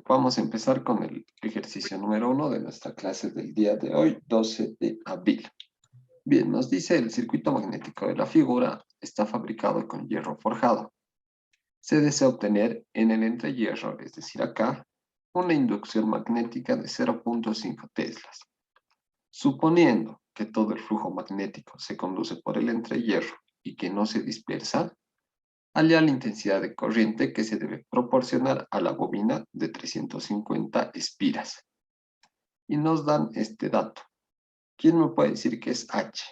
vamos a empezar con el ejercicio número 1 de nuestra clase del día de hoy, 12 de abril. Bien, nos dice el circuito magnético de la figura está fabricado con hierro forjado. Se desea obtener en el entrehierro, es decir acá, una inducción magnética de 0.5 teslas. Suponiendo que todo el flujo magnético se conduce por el entrehierro y que no se dispersa, hallar la intensidad de corriente que se debe proporcionar a la bobina de 350 espiras. Y nos dan este dato. ¿Quién me puede decir que es H?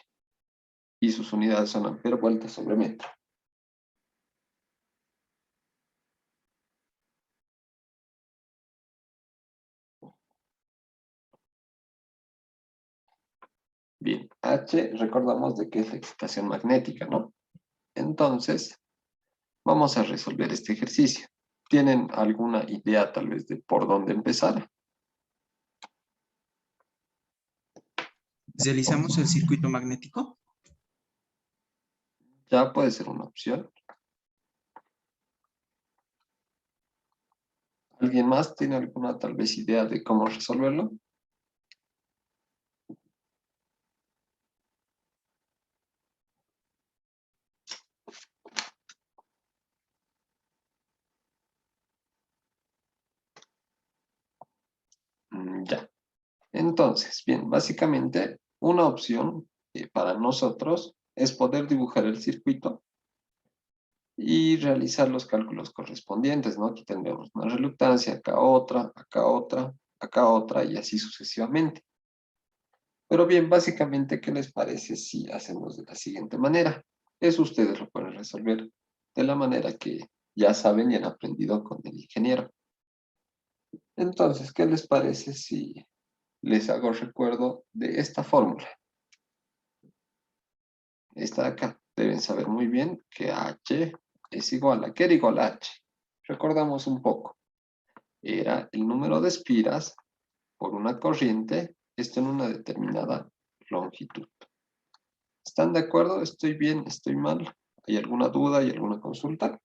Y sus unidades son ampere vuelta sobre metro. Bien, H, recordamos de que es la excitación magnética, ¿no? Entonces, vamos a resolver este ejercicio. ¿Tienen alguna idea tal vez de por dónde empezar? ¿Realizamos el circuito magnético? Ya puede ser una opción. ¿Alguien más tiene alguna tal vez idea de cómo resolverlo? Ya. Entonces, bien, básicamente una opción para nosotros es poder dibujar el circuito y realizar los cálculos correspondientes, ¿no? Aquí tendremos una reluctancia, acá otra, acá otra, acá otra y así sucesivamente. Pero bien, básicamente, ¿qué les parece si hacemos de la siguiente manera? Eso ustedes lo pueden resolver de la manera que ya saben y han aprendido con el ingeniero. Entonces, ¿qué les parece si les hago recuerdo de esta fórmula? Esta de acá. Deben saber muy bien que H es igual a, ¿qué era igual a H? Recordamos un poco. Era el número de espiras por una corriente, esto en una determinada longitud. ¿Están de acuerdo? ¿Estoy bien? ¿Estoy mal? ¿Hay alguna duda? ¿Hay alguna consulta?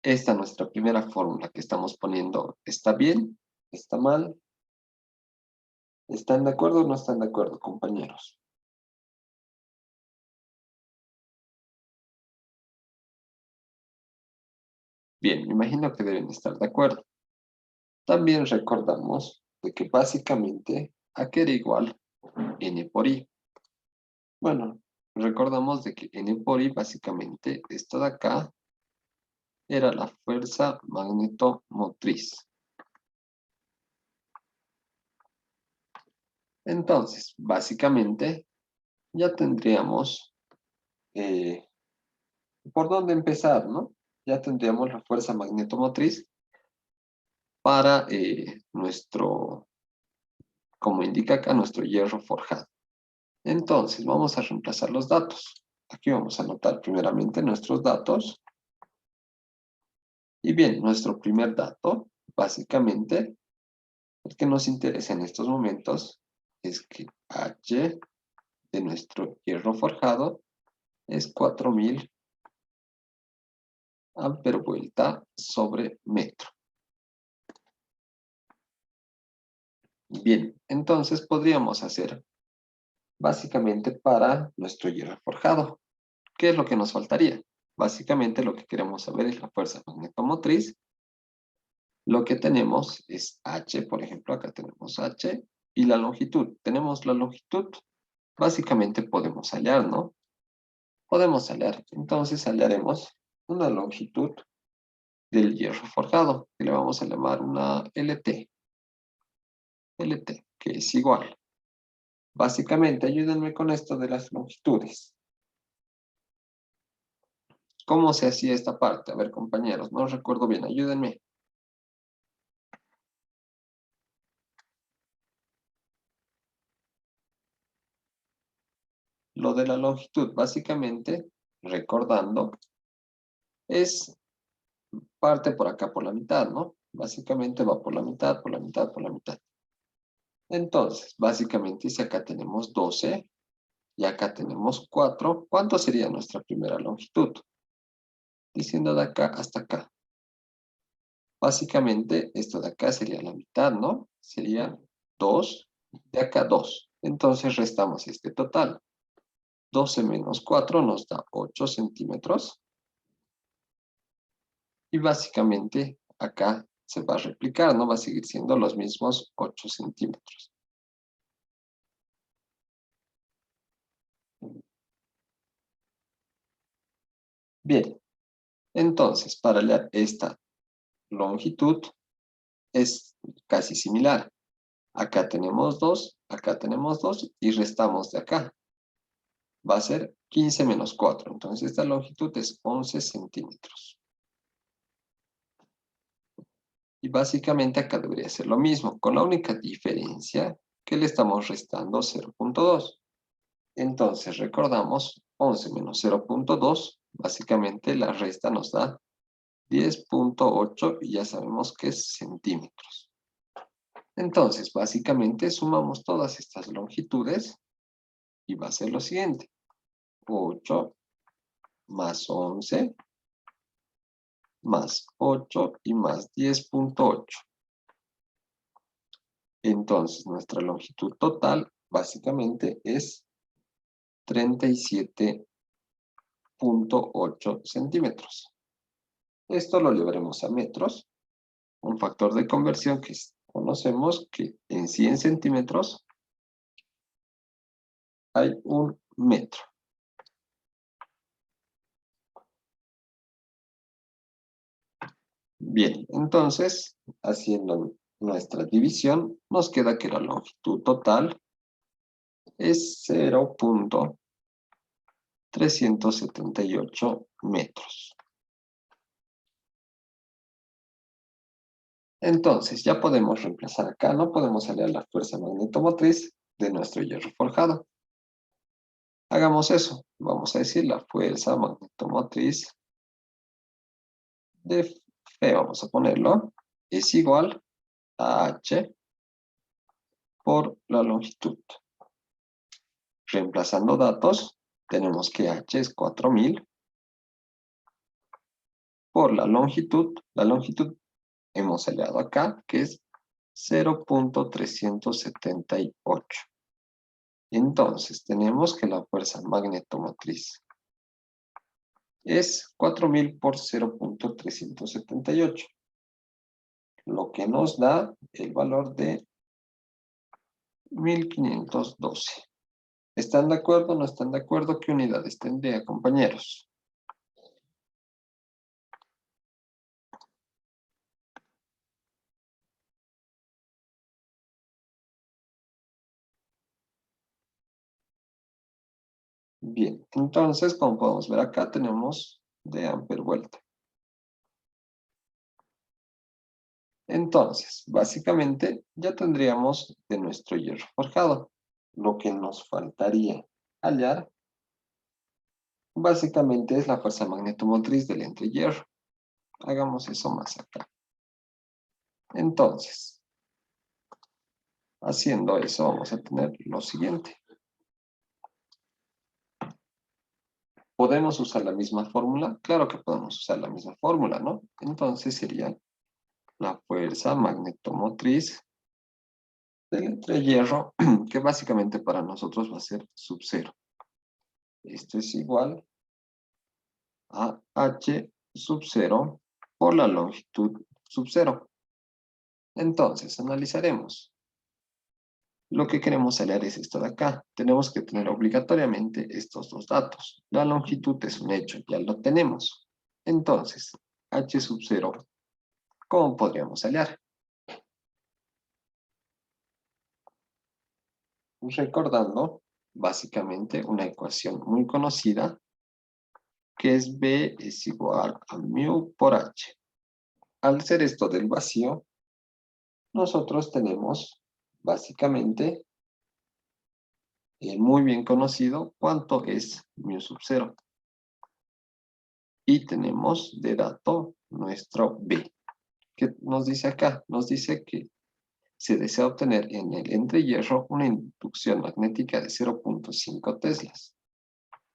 Esta nuestra primera fórmula que estamos poniendo, ¿está bien? ¿Está mal? ¿Están de acuerdo o no están de acuerdo, compañeros? Bien, me imagino que deben estar de acuerdo. También recordamos de que básicamente A que era igual N por I. Bueno, recordamos de que N por I básicamente esto de acá era la fuerza magnetomotriz. Entonces, básicamente ya tendríamos por dónde empezar, ¿no? Ya tendríamos la fuerza magnetomotriz para nuestro, como indica acá, nuestro hierro forjado. Entonces, vamos a reemplazar los datos. Aquí vamos a anotar primeramente nuestros datos. Y bien, nuestro primer dato, básicamente, el que nos interesa en estos momentos, es que H de nuestro hierro forjado es 4000 ampere vuelta sobre metro. Bien, entonces podríamos hacer básicamente para nuestro hierro forjado. ¿Qué es lo que nos faltaría? Básicamente lo que queremos saber es la fuerza magnetomotriz. Lo que tenemos es H, por ejemplo, acá tenemos H, y la longitud. Tenemos la longitud, básicamente podemos hallar, ¿no? Podemos hallar. Entonces hallaremos una longitud del hierro forjado, que le vamos a llamar una LT. LT, que es igual. Básicamente, ayúdenme con esto de las longitudes. ¿Cómo se hacía esta parte? A ver, compañeros, no recuerdo bien, ayúdenme. Lo de la longitud, básicamente, recordando, es parte por acá por la mitad, ¿no? Básicamente va por la mitad, por la mitad, por la mitad. Entonces, básicamente, si acá tenemos 12, Y acá tenemos 4. ¿Cuánto sería nuestra primera longitud? Diciendo de acá hasta acá. Básicamente, esto de acá sería la mitad, ¿no? Sería 2, de acá 2. Entonces restamos este total. 12 menos 4 nos da 8 centímetros. Y básicamente acá se va a replicar, ¿no? Va a seguir siendo los mismos 8 centímetros. Bien, entonces para hallar esta longitud es casi similar. Acá tenemos 2, acá tenemos 2 y restamos de acá. Va a ser 15 menos 4. Entonces esta longitud es 11 centímetros. Y básicamente acá debería ser lo mismo, con la única diferencia que le estamos restando 0.2. Entonces recordamos 11 menos 0.2, básicamente la resta nos da 10.8 y ya sabemos que es centímetros. Entonces básicamente sumamos todas estas longitudes y va a ser lo siguiente. 8 más 11 más 8 y más 10.8. Entonces nuestra longitud total básicamente es 37.8 centímetros. Esto lo llevaremos a metros, un factor de conversión que conocemos que en 100 centímetros hay 1 metro. Bien, entonces, haciendo nuestra división, nos queda que la longitud total es 0.378 metros. Entonces, ya podemos reemplazar acá, no podemos hallar la fuerza magnetomotriz de nuestro hierro forjado. Hagamos eso. Vamos a decir la fuerza magnetomotriz de F, vamos a ponerlo, es igual a H por la longitud. Reemplazando datos, tenemos que H es 4000 por la longitud hemos hallado acá, que es 0.378. Entonces, tenemos que la fuerza magnetomotriz es 4000 por 0.378, lo que nos da el valor de 1512. ¿Están de acuerdo o no están de acuerdo? ¿Qué unidades tendría, compañeros? Bien, entonces, como podemos ver acá, tenemos de amper vuelta. Entonces, básicamente, ya tendríamos de nuestro hierro forjado. Lo que nos faltaría hallar, básicamente, es la fuerza magnetomotriz del entrehierro. Hagamos eso más acá. Entonces, haciendo eso, vamos a tener lo siguiente. ¿Podemos usar la misma fórmula? Claro que podemos usar la misma fórmula, ¿no? Entonces sería la fuerza magnetomotriz del entrehierro, que básicamente para nosotros va a ser sub 0. Esto es igual a H sub 0 por la longitud sub 0. Entonces, analizaremos. Lo que queremos hallar es esto de acá. Tenemos que tener obligatoriamente estos dos datos. La longitud es un hecho, ya lo tenemos. Entonces, H sub 0, ¿cómo podríamos hallar? Recordando, básicamente, una ecuación muy conocida, que es B es igual a mu por H. Al ser esto del vacío, nosotros tenemos, básicamente, muy bien conocido cuánto es mu sub 0. Y tenemos de dato nuestro B. ¿Qué nos dice acá? Nos dice que se desea obtener en el entrehierro una inducción magnética de 0.5 teslas.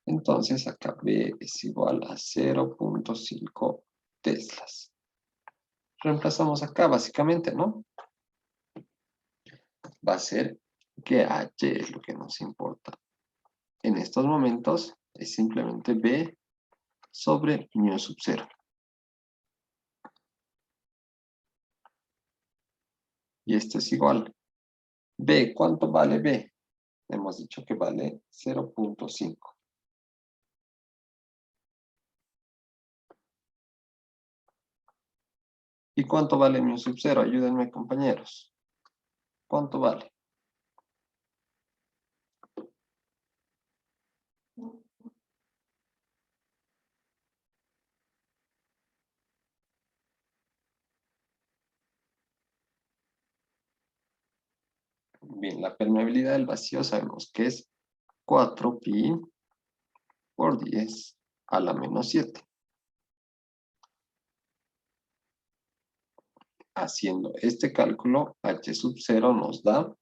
Entonces acá B es igual a 0.5 teslas. Reemplazamos acá básicamente, ¿no? Va a ser que H es lo que nos importa. En estos momentos es simplemente B sobre mu sub 0. Y esto es igual. B, ¿cuánto vale B? Hemos dicho que vale 0.5. ¿Y cuánto vale mu sub 0? Ayúdenme, compañeros. ¿Cuánto vale? Bien, la permeabilidad del vacío sabemos que es 4pi por 10 a la menos 7. Haciendo este cálculo, H sub 0 nos da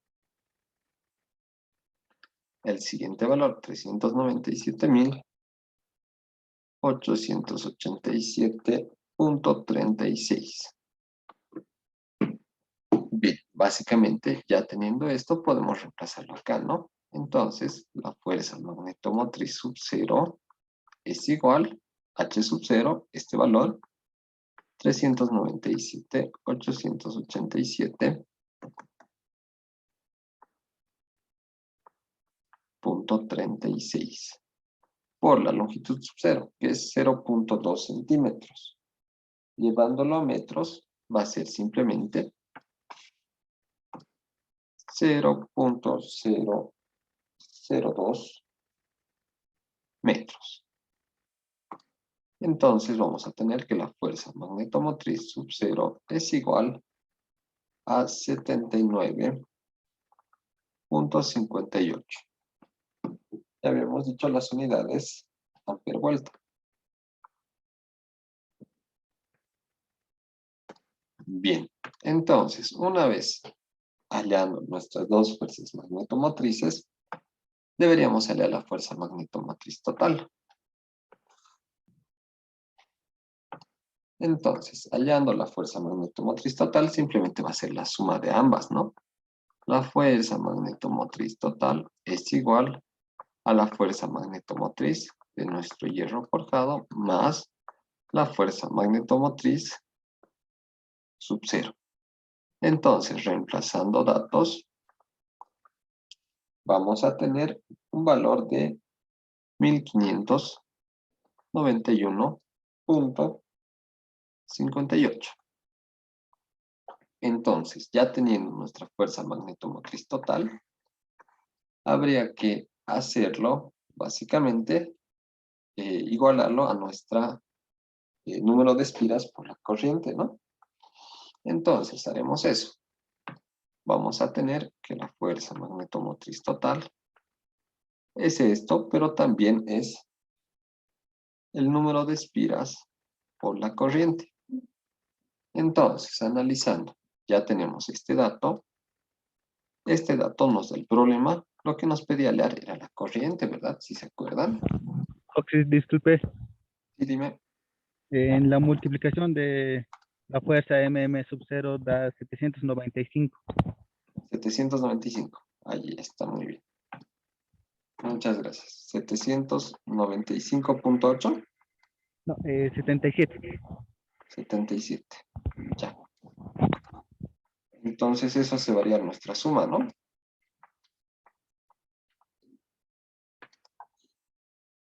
el siguiente valor, 397.887.36. Bien, básicamente ya teniendo esto podemos reemplazarlo acá, ¿no? Entonces, la fuerza magnetomotriz sub 0 es igual a H sub 0, este valor, 397.887.36 por la longitud sub 0, que es 0.2 centímetros. Llevándolo a metros, va a ser simplemente 0.002 metros. Entonces vamos a tener que la fuerza magnetomotriz sub 0 es igual a 79.58. Ya habíamos dicho las unidades ampere vuelta. Bien, entonces una vez hallando nuestras dos fuerzas magnetomotrices, deberíamos hallar la fuerza magnetomotriz total. Entonces, hallando la fuerza magnetomotriz total, simplemente va a ser la suma de ambas, ¿no? La fuerza magnetomotriz total es igual a la fuerza magnetomotriz de nuestro hierro forjado más la fuerza magnetomotriz sub 0. Entonces, reemplazando datos, vamos a tener un valor de 1591.58. Entonces, ya teniendo nuestra fuerza magnetomotriz total, habría que hacerlo, básicamente, igualarlo a nuestra número de espiras por la corriente, ¿no? Entonces, haremos eso. Vamos a tener que la fuerza magnetomotriz total es esto, pero también es el número de espiras por la corriente. Entonces, analizando, ya tenemos este dato. Este dato nos da el problema. Lo que nos pedía leer era la corriente, ¿verdad? Si se acuerdan. Oxis, disculpe, Sí, dime. en la multiplicación de la fuerza MM sub 0 da 795. 795. Ahí está, muy bien. Muchas gracias. 795.8. No, 77. 77. Ya. Entonces eso hace variar nuestra suma, ¿no?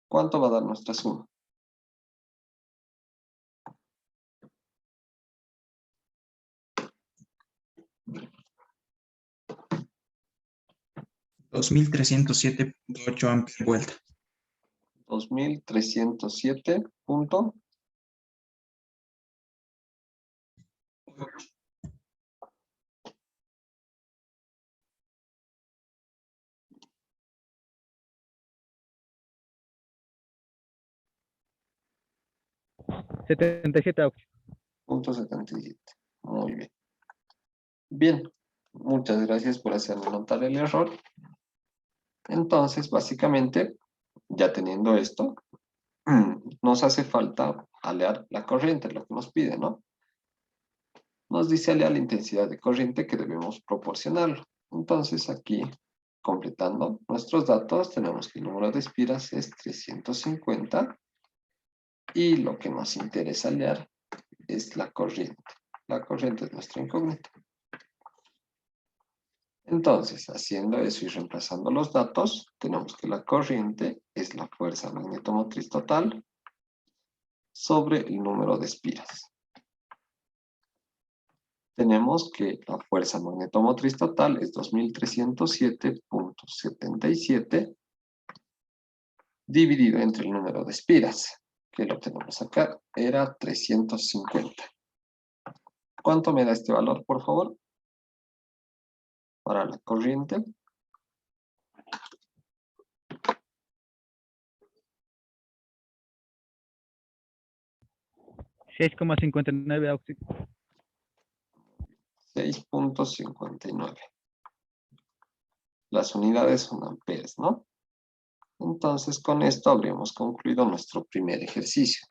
¿Cuánto va a dar nuestra suma? 2307.8 ampere vuelta. 2307 punto. .77, Oxis. Punto 77. Muy bien. Bien. Muchas gracias por hacerme notar el error. Entonces, básicamente, ya teniendo esto, nos hace falta alear la corriente, lo que nos pide, ¿no? Nos dice alear la intensidad de corriente que debemos proporcionarlo. Entonces, aquí, completando nuestros datos, tenemos que el número de espiras es 350 y lo que nos interesa alear es la corriente. La corriente es nuestra incógnita. Entonces, haciendo eso y reemplazando los datos, tenemos que la corriente es la fuerza magnetomotriz total sobre el número de espiras. Tenemos que la fuerza magnetomotriz total es 2307.77 dividido entre el número de espiras, que lo tenemos acá, era 350. ¿Cuánto me da este valor, por favor? Para la corriente. 6,59 óxido. 6.59. Las unidades son amperes, ¿no? Entonces, con esto habríamos concluido nuestro primer ejercicio.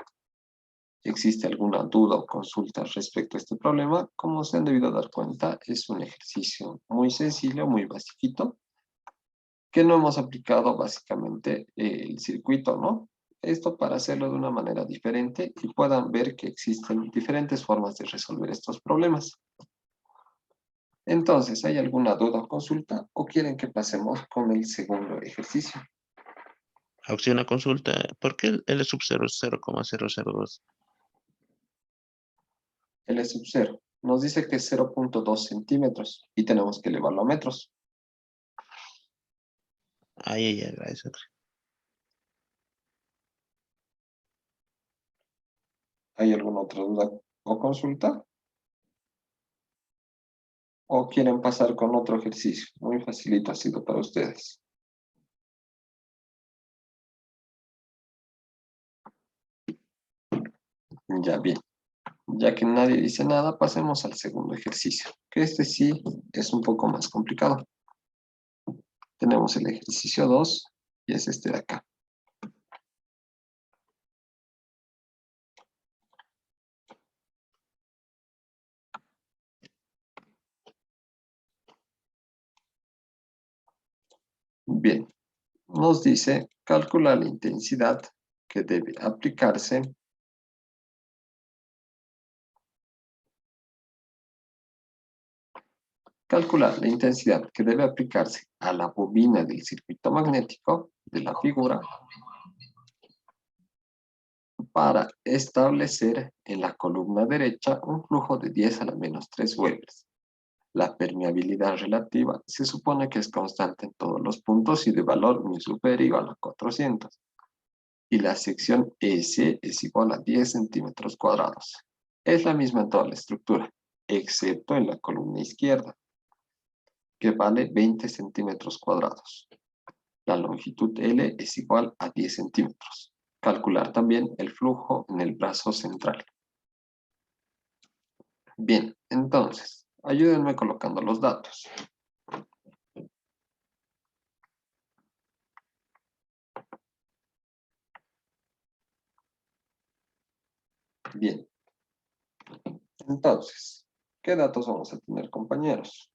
Si existe alguna duda o consulta respecto a este problema, como se han debido dar cuenta, es un ejercicio muy sencillo, muy basiquito, que no hemos aplicado básicamente el circuito, ¿no? Esto para hacerlo de una manera diferente y puedan ver que existen diferentes formas de resolver estos problemas. Entonces, ¿hay alguna duda o consulta o quieren que pasemos con el segundo ejercicio? Opción a consulta. ¿Por qué el L sub 0 es 0,002? L sub 0 nos dice que es 0.2 centímetros y tenemos que elevarlo a metros. Ahí, gracias. ¿Hay alguna otra duda o consulta? ¿O quieren pasar con otro ejercicio? Muy facilito ha sido para ustedes. Ya bien. Ya que nadie dice nada, pasemos al segundo ejercicio, que este sí es un poco más complicado. Tenemos el ejercicio 2 y es este de acá. Bien, nos dice calcular la intensidad que debe aplicarse calcular la intensidad que debe aplicarse a la bobina del circuito magnético de la figura para establecer en la columna derecha un flujo de 10 a la menos 3 Webers. La permeabilidad relativa se supone que es constante en todos los puntos y de valor muy superior o igual a 400. Y la sección S es igual a 10 centímetros cuadrados. Es la misma en toda la estructura, excepto en la columna izquierda, que vale 20 centímetros cuadrados. La longitud L es igual a 10 centímetros. Calcular también el flujo en el brazo central. Bien, entonces, ayúdenme colocando los datos. Bien, entonces, ¿qué datos vamos a tener, compañeros?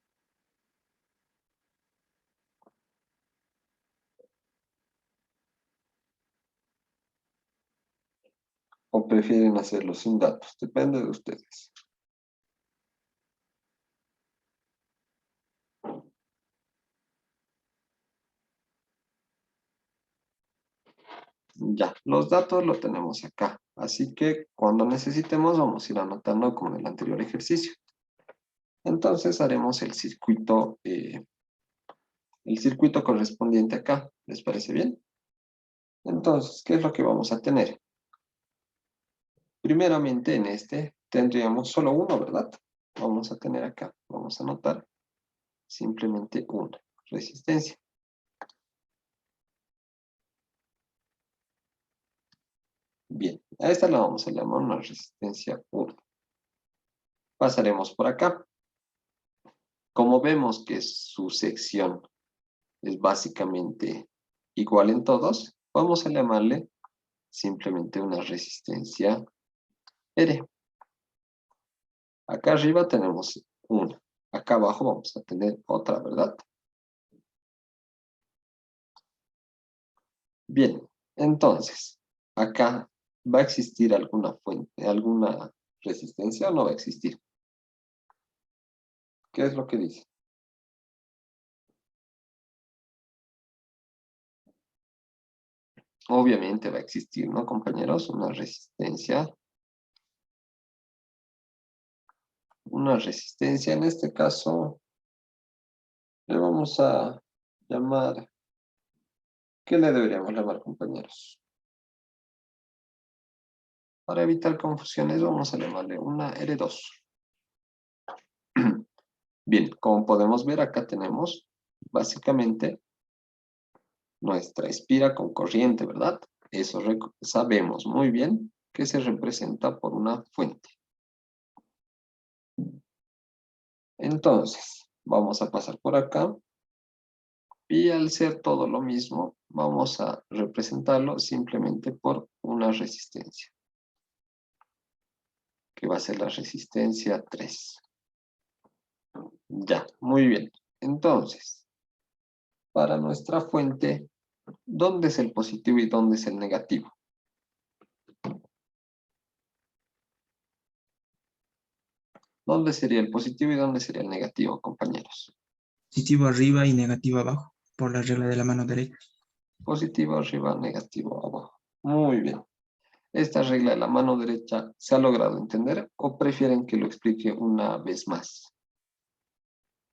¿O prefieren hacerlo sin datos? Depende de ustedes. Ya, los datos los tenemos acá. Así que cuando necesitemos vamos a ir anotando como en el anterior ejercicio. Entonces haremos el circuito correspondiente acá. ¿Les parece bien? Entonces, ¿qué es lo que vamos a tener? Primeramente en este tendríamos solo uno, ¿verdad? Vamos a tener acá, vamos a anotar simplemente una resistencia. Bien, a esta la vamos a llamar una resistencia 1. Pasaremos por acá. Como vemos que su sección es básicamente igual en todos, vamos a llamarle simplemente una resistencia R. Acá arriba tenemos una. Acá abajo vamos a tener otra, ¿verdad? Bien, entonces, acá va a existir alguna fuente, alguna resistencia o no va a existir. ¿Qué es lo que dice? Obviamente va a existir, ¿no, compañeros? Una resistencia. Una resistencia, en este caso, le vamos a llamar, ¿qué le deberíamos llamar, compañeros? Para evitar confusiones, vamos a llamarle una R2. Bien, como podemos ver, acá tenemos básicamente nuestra espira con corriente, ¿verdad? Eso sabemos muy bien que se representa por una fuente. Entonces, vamos a pasar por acá. Y al ser todo lo mismo, vamos a representarlo simplemente por una resistencia, que va a ser la resistencia 3. Ya, muy bien. Entonces, para nuestra fuente, ¿dónde es el positivo y dónde es el negativo? ¿Dónde sería el positivo y dónde sería el negativo, compañeros? Positivo arriba y negativo abajo, por la regla de la mano derecha. Positivo arriba, negativo abajo. Muy bien. ¿Esta regla de la mano derecha se ha logrado entender o prefieren que lo explique una vez más?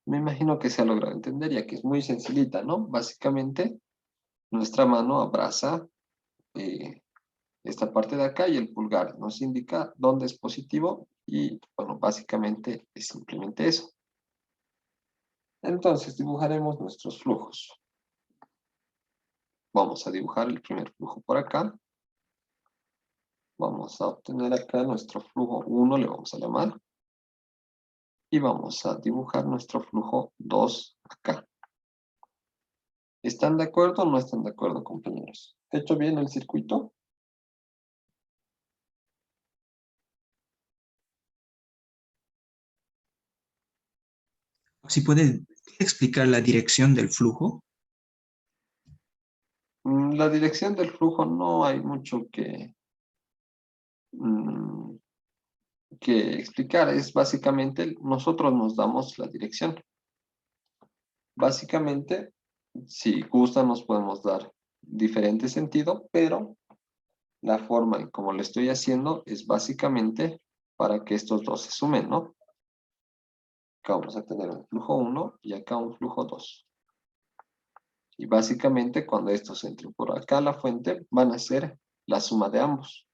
Me imagino que se ha logrado entender, ya que es muy sencillita, ¿no? Básicamente, nuestra mano abraza eh, esta parte de acá y el pulgar nos indica dónde es positivo y, bueno, básicamente es simplemente eso. Entonces, dibujaremos nuestros flujos. Vamos a dibujar el primer flujo por acá. Vamos a obtener acá nuestro flujo 1, le vamos a llamar. Y vamos a dibujar nuestro flujo 2 acá. ¿Están de acuerdo o no están de acuerdo, compañeros? ¿He hecho bien el circuito? Si puede explicar la dirección del flujo. La dirección del flujo no hay mucho mm, que explicar. Es básicamente, nosotros nos damos la dirección. Básicamente, si gustan, nos podemos dar diferente sentido, pero la forma en como lo estoy haciendo es básicamente para que estos dos se sumen, ¿no? Acá vamos a tener un flujo 1 y acá un flujo 2. Y básicamente cuando estos entren por acá a la fuente van a ser la suma de ambos.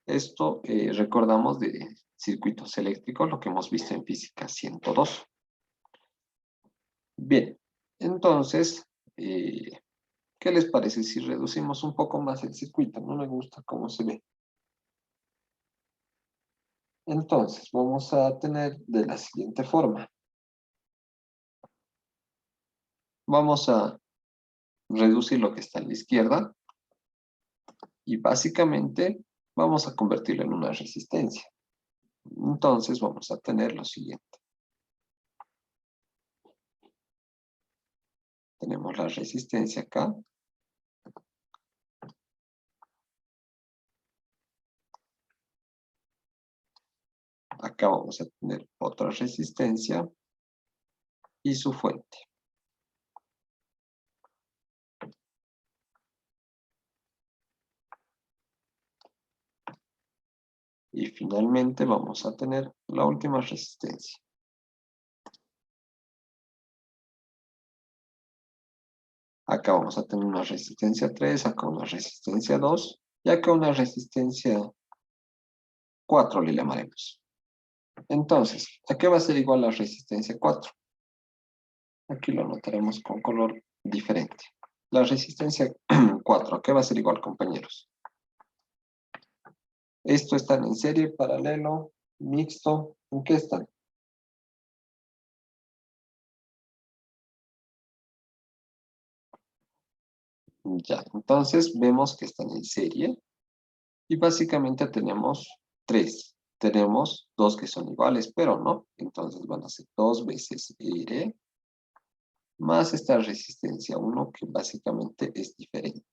Esto recordamos de circuitos eléctricos, lo que hemos visto en física 102. Bien, entonces, ¿qué les parece si reducimos un poco más el circuito? No me gusta cómo se ve. Entonces, vamos a tener de la siguiente forma. Vamos a reducir lo que está a la izquierda y básicamente vamos a convertirlo en una resistencia. Entonces, vamos a tener lo siguiente. Tenemos la resistencia acá. Acá vamos a tener otra resistencia y su fuente. Y finalmente vamos a tener la última resistencia. Acá vamos a tener una resistencia 3, acá una resistencia 2 y acá una resistencia 4 le llamaremos. Entonces, ¿a qué va a ser igual la resistencia 4? Aquí lo anotaremos con color diferente. La resistencia 4, ¿a qué va a ser igual, compañeros? Esto están en serie, paralelo, mixto. ¿En qué están? Ya, entonces vemos que están en serie y básicamente tenemos tres. Tenemos dos que son iguales, pero no. Entonces van a ser 2 veces R más esta resistencia 1 que básicamente es diferente.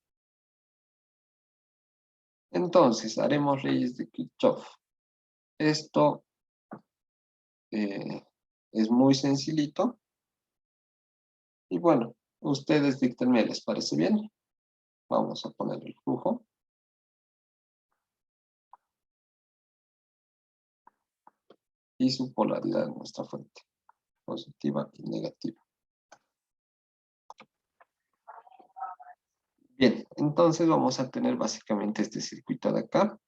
Entonces haremos leyes de Kirchhoff. Esto es muy sencillito. Y bueno, ustedes díctenme, ¿les parece bien? Vamos a poner el flujo. Y su polaridad en nuestra fuente, positiva y negativa. Bien, entonces vamos a tener básicamente este circuito de acá.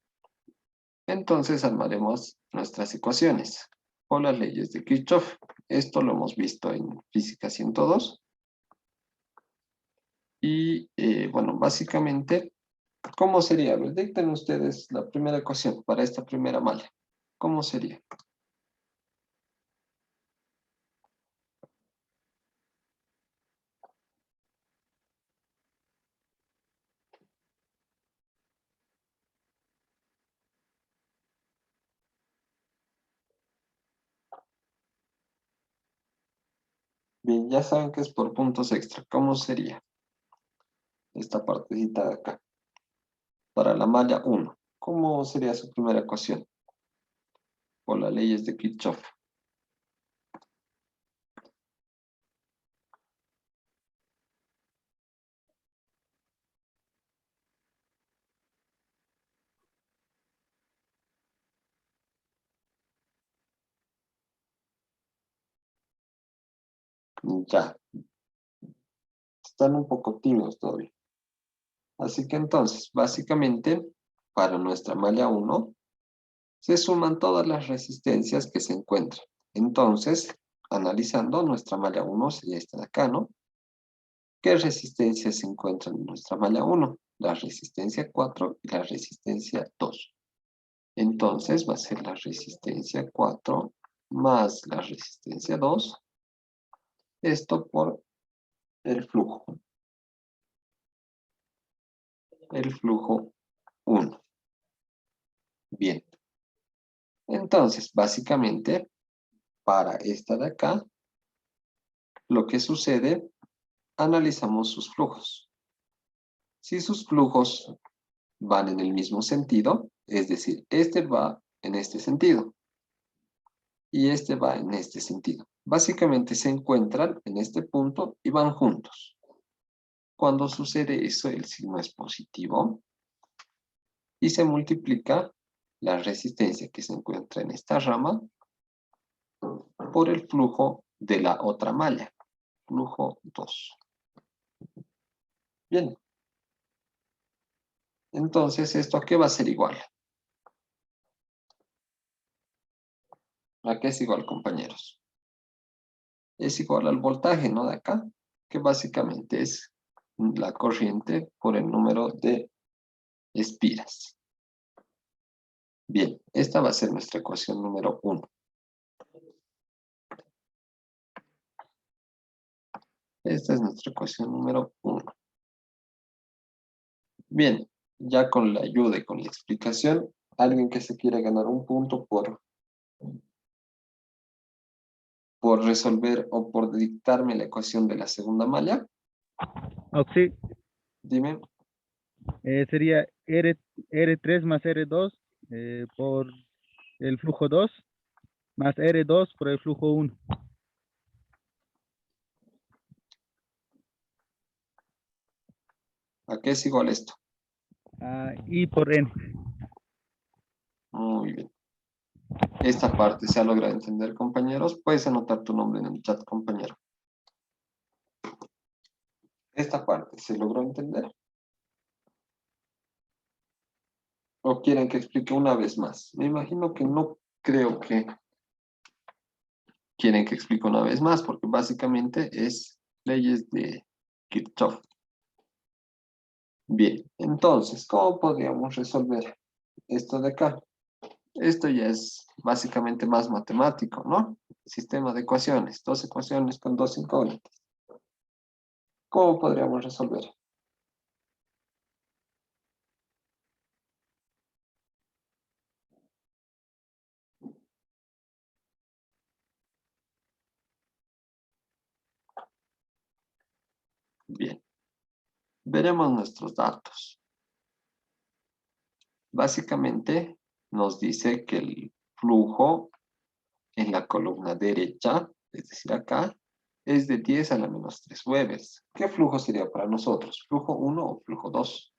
Entonces armaremos nuestras ecuaciones o las leyes de Kirchhoff. Esto lo hemos visto en Física 102. Y bueno, básicamente, ¿cómo sería? A ver, dicten ustedes la primera ecuación para esta primera malla. ¿Cómo sería? Bien, ya saben que es por puntos extra. ¿Cómo sería esta partecita de acá? Para la malla 1, ¿cómo sería su primera ecuación? Por las leyes de Kirchhoff. Ya, están un poco tímidos todavía. Así que entonces, básicamente, para nuestra malla 1, se suman todas las resistencias que se encuentran. Entonces, analizando, nuestra malla 1 sería esta de acá, ¿no? ¿Qué resistencias se encuentran en nuestra malla 1? La resistencia 4 y la resistencia 2. Entonces, va a ser la resistencia 4 más la resistencia 2. Esto por el flujo. El flujo 1. Bien. Entonces, básicamente, para esta de acá, lo que sucede, analizamos sus flujos. Si sus flujos van en el mismo sentido, es decir, este va en este sentido y este va en este sentido. Básicamente se encuentran en este punto y van juntos. Cuando sucede eso, el signo es positivo y se multiplica la resistencia que se encuentra en esta rama por el flujo de la otra malla, flujo 2. Bien. Entonces, ¿esto a qué va a ser igual? ¿A qué es igual, compañeros? Es igual al voltaje, ¿no? De acá, que básicamente es la corriente por el número de espiras. Bien, esta va a ser nuestra ecuación número 1. Esta es nuestra ecuación número 1. Bien, ya con la ayuda y con la explicación, alguien que se quiera ganar un punto por resolver o por dictarme la ecuación de la segunda malla, Sí, dime. sería R3 más R2 por el flujo 2 más R2 por el flujo 1. ¿A qué es igual esto? I por N. Muy bien. Esta parte se ha logrado entender, compañeros. Puedes anotar tu nombre en el chat, compañero. Esta parte se logró entender. ¿O quieren que explique una vez más? Me imagino que no creo que quieren que explique una vez más, porque básicamente es leyes de Kirchhoff. Bien, entonces, ¿cómo podríamos resolver esto de acá? Esto ya es básicamente más matemático, ¿no? Sistema de ecuaciones, 2 ecuaciones con 2 incógnitas. ¿Cómo podríamos resolver? Bien. Veremos nuestros datos. Básicamente nos dice que el flujo en la columna derecha, es decir acá, es de 10 a la menos 3 Webers. ¿Qué flujo sería para nosotros? ¿Flujo 1 o flujo 2?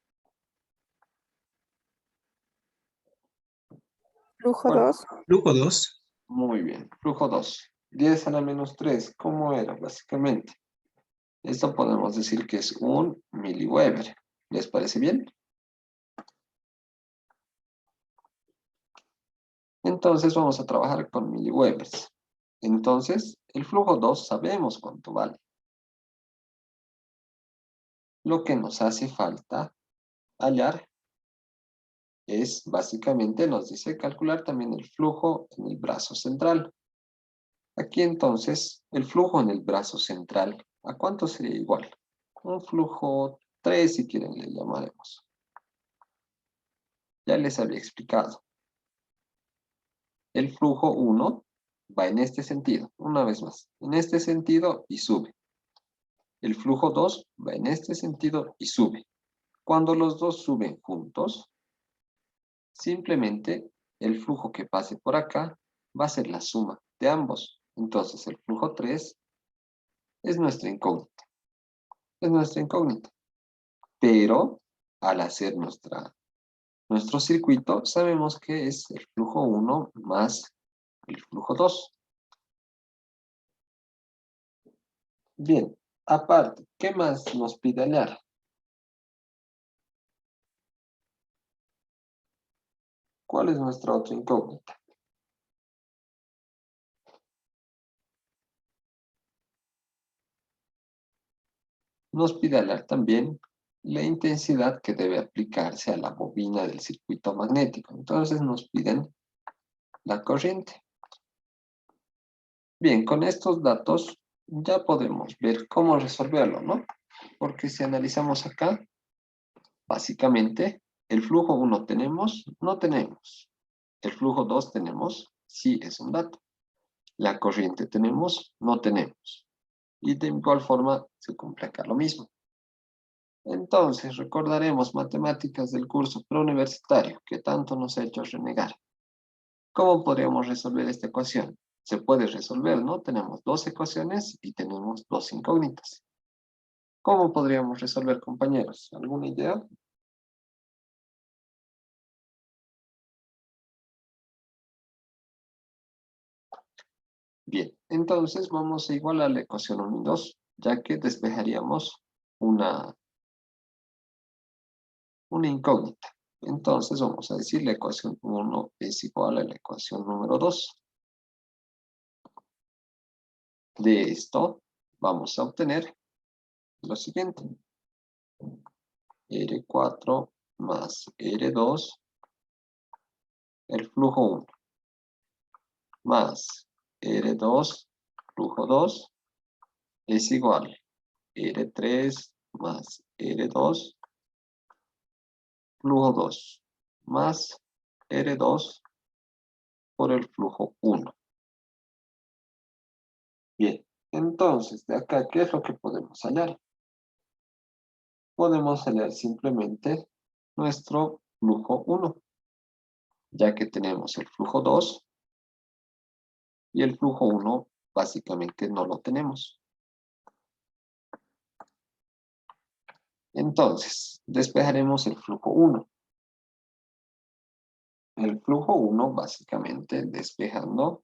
Flujo ¿Cuál? 2. Flujo 2. Muy bien, flujo 2. 10 a la menos 3, ¿cómo era básicamente? Esto podemos decir que es 1 miliweber. ¿Les parece bien? Entonces vamos a trabajar con miliwebers. Entonces, el flujo 2 sabemos cuánto vale. Lo que nos hace falta hallar es, básicamente, nos dice calcular también el flujo en el brazo central. Aquí entonces, el flujo en el brazo central, ¿a cuánto sería igual? Un flujo 3, si quieren, le llamaremos. Ya les había explicado. El flujo 1 va en este sentido, una vez más, en este sentido y sube. El flujo 2 va en este sentido y sube. Cuando los dos suben juntos, simplemente el flujo que pase por acá va a ser la suma de ambos. Entonces el flujo 3 es nuestra incógnita. Es nuestra incógnita. Pero al hacer nuestro circuito, sabemos que es el flujo 1 más el flujo 2. Bien, aparte, ¿qué más nos pide hallar? ¿Cuál es nuestra otra incógnita? Nos pide hallar también la intensidad que debe aplicarse a la bobina del circuito magnético. Entonces nos piden la corriente. Bien, con estos datos ya podemos ver cómo resolverlo, ¿no? Porque si analizamos acá, básicamente, el flujo 1 tenemos, no tenemos. El flujo 2 tenemos, sí es un dato. La corriente tenemos, no tenemos. Y de igual forma se cumple acá lo mismo. Entonces, recordaremos matemáticas del curso preuniversitario que tanto nos ha hecho renegar. ¿Cómo podríamos resolver esta ecuación? Se puede resolver, ¿no? Tenemos dos ecuaciones y tenemos dos incógnitas. ¿Cómo podríamos resolver, compañeros? ¿Alguna idea? Bien, entonces vamos a igualar la ecuación 1 y 2, ya que despejaríamos una incógnita. Entonces vamos a decir la ecuación 1 es igual a la ecuación número 2. De esto vamos a obtener lo siguiente. R4 más R2, el flujo 1, más R2, flujo 2, es igual R3 más R2, flujo 2, más R2 por el flujo 1. Bien, entonces de acá, ¿qué es lo que podemos hallar? Podemos hallar simplemente nuestro flujo 1, ya que tenemos el flujo 2 y el flujo 1 básicamente no lo tenemos. Entonces, despejaremos el flujo 1. El flujo 1 básicamente despejando,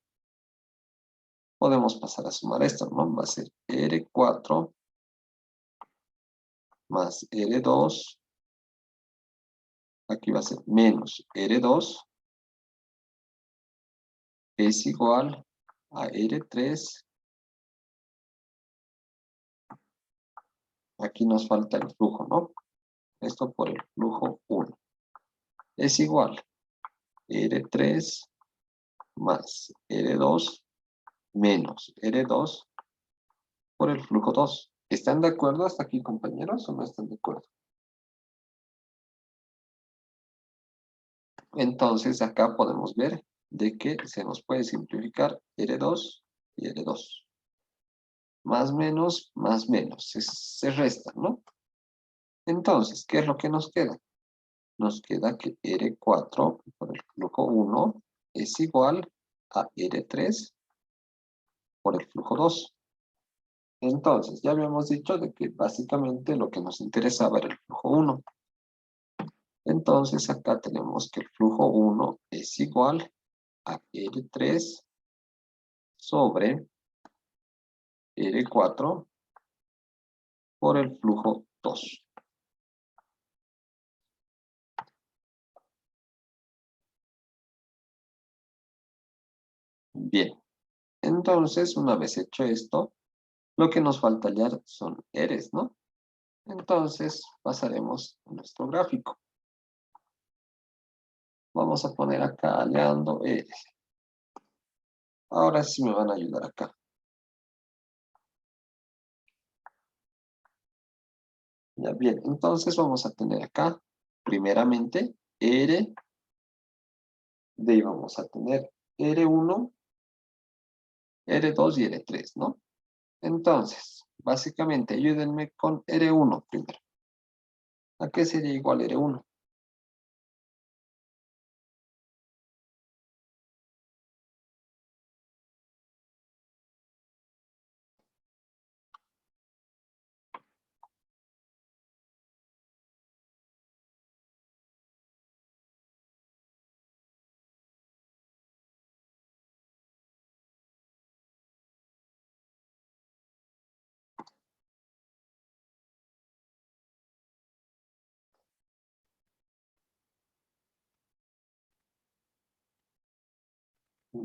podemos pasar a sumar esto, ¿no? Va a ser R4 más R2, aquí va a ser menos R2, es igual a R3, aquí nos falta el flujo, ¿no? Esto por el flujo 1. Es igual R3 más R2 menos R2 por el flujo 2. ¿Están de acuerdo hasta aquí, compañeros, o no están de acuerdo? Entonces acá podemos ver de que se nos puede simplificar R2 y R2. más menos, se restan, ¿no? Entonces, ¿qué es lo que nos queda? Nos queda que R4 por el flujo 1 es igual a R3 por el flujo 2. Entonces, ya habíamos dicho de que básicamente lo que nos interesaba era el flujo 1. Entonces, acá tenemos que el flujo 1 es igual a R3 sobre R4 por el flujo 2. Bien, entonces, una vez hecho esto, lo que nos falta hallar son Rs, ¿no? Entonces, pasaremos a nuestro gráfico. Vamos a poner acá hallando Rs. Ahora sí me van a ayudar acá. Ya, bien, entonces vamos a tener acá, primeramente, R, de ahí vamos a tener R1, R2 y R3, ¿no? Entonces, básicamente, ayúdenme con R1 primero. ¿A qué sería igual R1?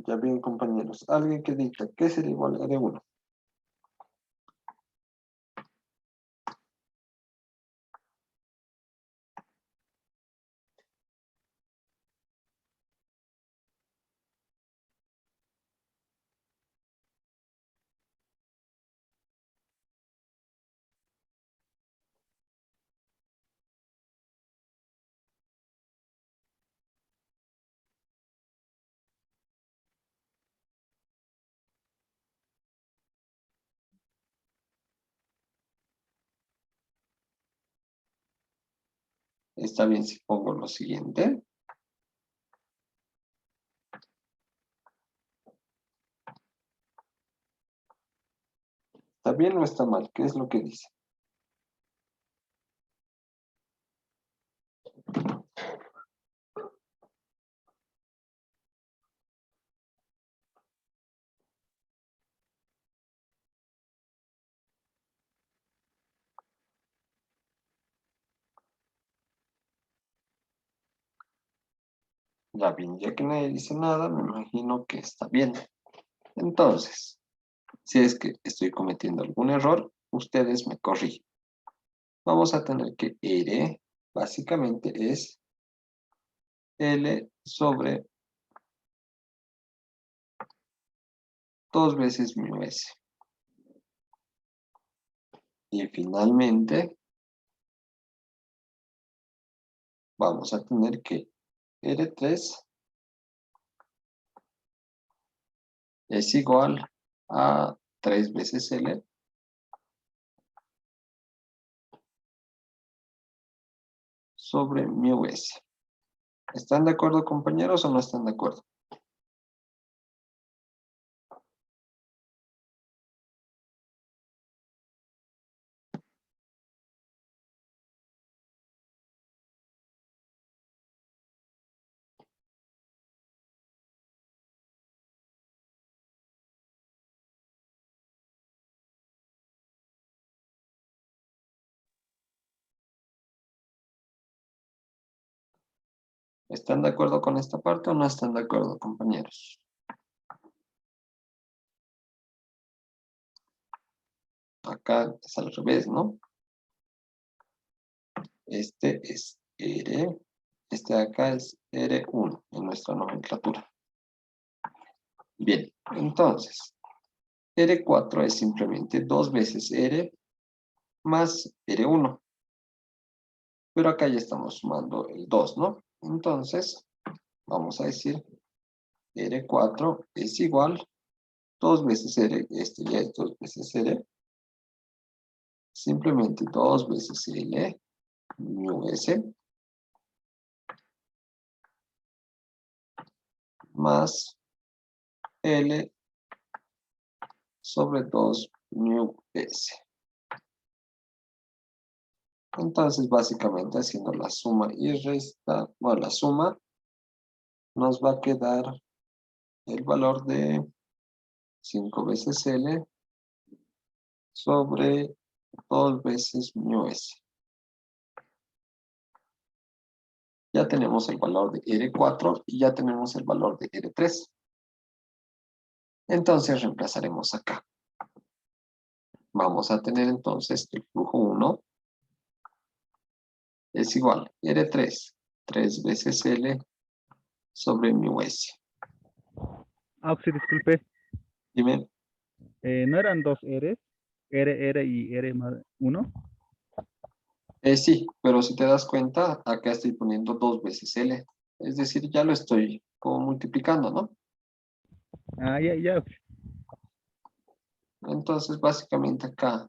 Ya bien, compañeros. Alguien que diga, ¿qué sería igual a R1? Está bien si pongo lo siguiente. ¿Está bien o está mal? ¿Qué es lo que dice? Ya bien, ya que nadie dice nada, me imagino que está bien. Entonces, si es que estoy cometiendo algún error, ustedes me corrigen. Vamos a tener que R básicamente es L sobre 2 veces mu S. Y finalmente, vamos a tener que R3 es igual a 3 veces L sobre mu S. ¿Están de acuerdo, compañeros, o no están de acuerdo? ¿Están de acuerdo con esta parte o no están de acuerdo, compañeros? Acá es al revés, ¿no? Este es R, este de acá es R1 en nuestra nomenclatura. Bien, entonces, R4 es simplemente 2 veces R más R1. Pero acá ya estamos sumando el 2, ¿no? Entonces, vamos a decir R4 es igual 2 veces R, este ya es 2 veces R. Simplemente 2 veces L, mu S, más L sobre 2 mu S. Entonces, básicamente, haciendo la suma y resta, bueno, la suma, nos va a quedar el valor de 5 veces L sobre 2 veces mu S. Ya tenemos el valor de R4 y ya tenemos el valor de R3. Entonces reemplazaremos acá. Vamos a tener entonces el flujo 1 es igual a R3, 3 veces L sobre mu S. Sí, disculpe. Dime, ¿No eran dos R's? R y R más 1. sí, pero si te das cuenta, acá estoy poniendo 2 veces L. Es decir, ya lo estoy como multiplicando, ¿no? Ya. Entonces, básicamente acá,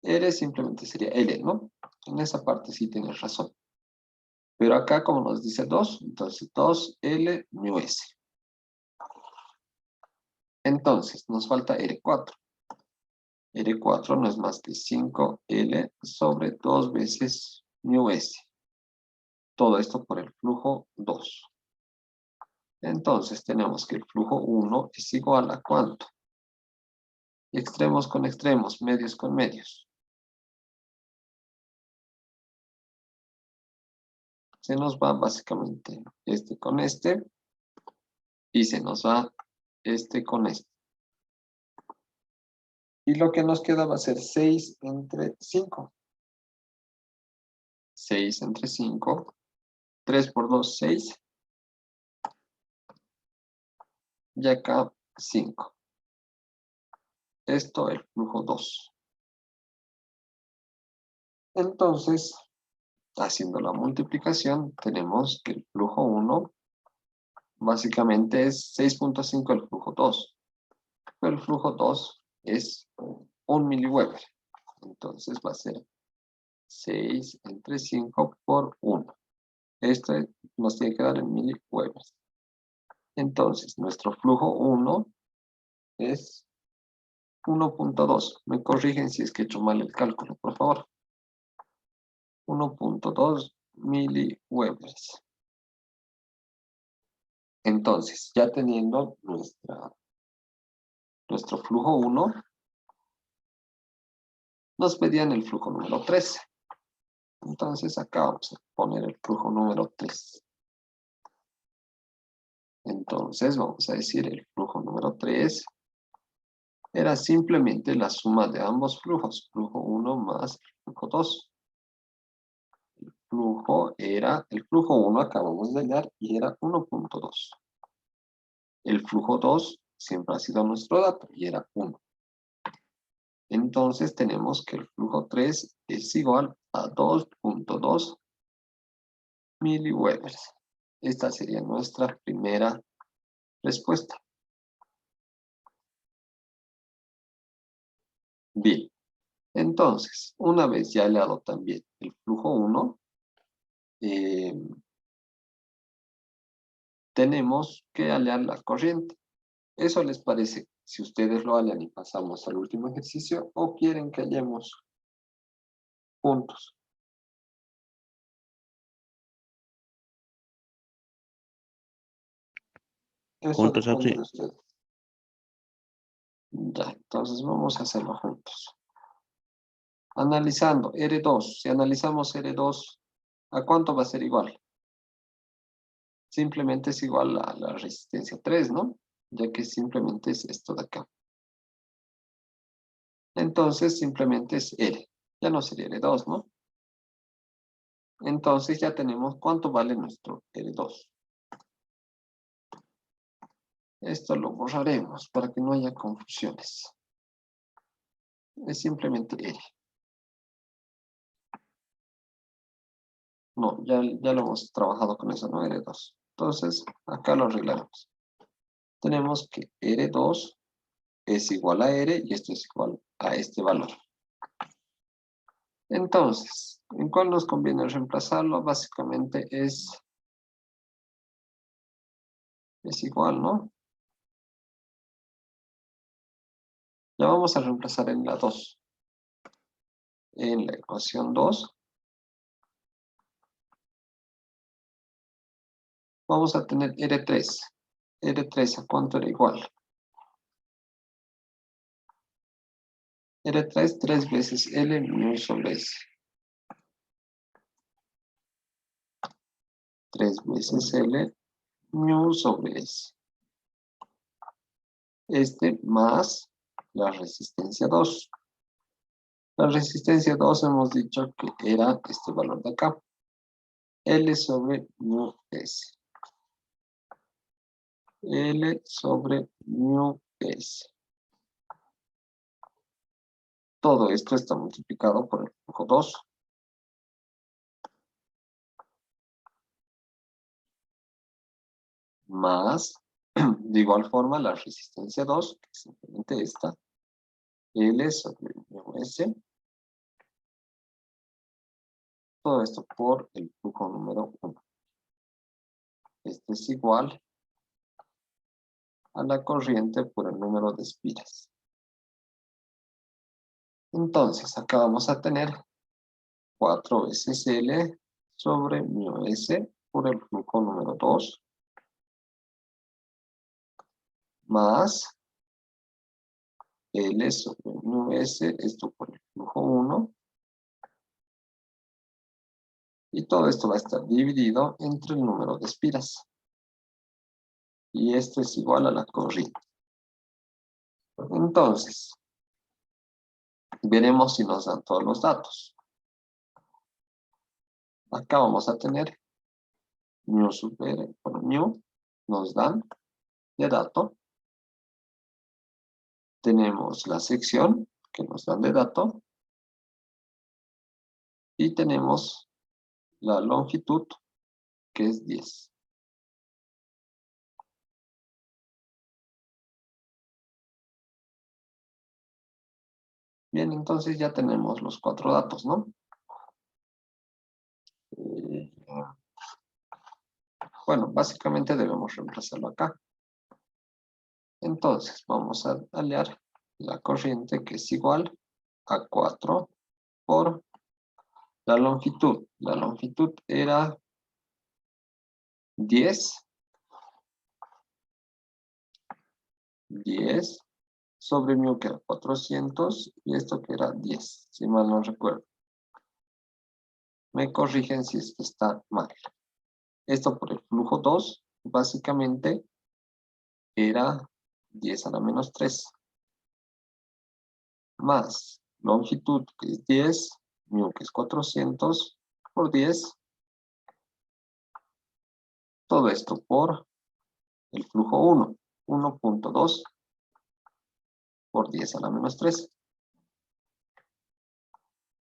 R simplemente sería L, ¿no? En esa parte sí tienes razón. Pero acá, como nos dice 2, entonces 2L mu S. Entonces, nos falta R4. R4 no es más que 5L sobre 2 veces mu S. Todo esto por el flujo 2. Entonces, tenemos que el flujo 1 es igual a ¿cuánto? Extremos con extremos, medios con medios. Se nos va básicamente este con este y se nos va este con este. Y lo que nos queda va a ser 6 entre 5. 6 entre 5. 3 por 2, 6. Y acá 5. Esto el flujo 2. Entonces, haciendo la multiplicación, tenemos que el flujo 1 básicamente es 6.5 el flujo 2. Pero el flujo 2 es 1 miliweber. Entonces va a ser 6 entre 5 por 1. Esto nos tiene que dar en miliweber. Entonces, nuestro flujo 1 es 1.2. Me corrigen si es que he hecho mal el cálculo, por favor. 1.2 miliweber. Entonces, ya teniendo nuestro flujo 1, nos pedían el flujo número 3. Entonces, acá vamos a poner el flujo número 3. Entonces, vamos a decir el flujo número 3 era simplemente la suma de ambos flujos, flujo 1 más el flujo 2. El flujo 1 acabamos de hallar y era 1.2. El flujo 2 siempre ha sido nuestro dato y era 1. Entonces tenemos que el flujo 3 es igual a 2.2 miliweber. Esta sería nuestra primera respuesta. Bien, entonces, una vez ya hallado también el flujo 1, tenemos que hallar la corriente. ¿Eso les parece? Si ustedes lo hallan y pasamos al último ejercicio, o quieren que hallemos juntos. Eso Juntos, depende Auxi. de ustedes. Ya, entonces vamos a hacerlo juntos. Analizando R2, si analizamos R2, ¿a cuánto va a ser igual? Simplemente es igual a la resistencia 3, ¿no? Ya que simplemente es esto de acá. Entonces simplemente es R. Ya no sería R2, ¿no? Entonces ya tenemos cuánto vale nuestro R2. Esto lo borraremos para que no haya confusiones. Es simplemente R. No, ya lo hemos trabajado con eso, ¿no? R2. Entonces, acá lo arreglaremos. Tenemos que R2 es igual a R y esto es igual a este valor. Entonces, ¿en cuál nos conviene reemplazarlo? Básicamente es igual, ¿no? Ya vamos a reemplazar en la 2. En la ecuación 2 vamos a tener R3. R3, ¿a cuánto era igual? R3, 3 veces L mu sobre S. 3 veces L mu sobre S. Este más la resistencia 2. La resistencia 2 hemos dicho que era este valor de acá. L sobre mu S. L sobre mu S. Todo esto está multiplicado por el flujo 2. Más, de igual forma, la resistencia 2, que es simplemente esta. L sobre mu S. Todo esto por el flujo número 1. Este es igual a la corriente por el número de espiras. Entonces, acá vamos a tener 4 veces L sobre mu S por el flujo número 2 más L sobre mu S, esto por el flujo 1. Y todo esto va a estar dividido entre el número de espiras. Y esto es igual a la corriente. Entonces, veremos si nos dan todos los datos. Acá vamos a tener mu sobre por mu, nos dan de dato. Tenemos la sección que nos dan de dato. Y tenemos la longitud que es 10. Bien, entonces ya tenemos los 4 datos, ¿no? Bueno, básicamente debemos reemplazarlo acá. Entonces, vamos a hallar la corriente que es igual a 4 por la longitud. La longitud era 10 sobre mu que era 400 y esto que era 10, si mal no recuerdo. Me corrigen si es que está mal. Esto por el flujo 2, básicamente era 10 a la menos 3. Más longitud que es 10, mu que es 400 por 10. Todo esto por el flujo 1, 1.2 por 10 a la menos 3.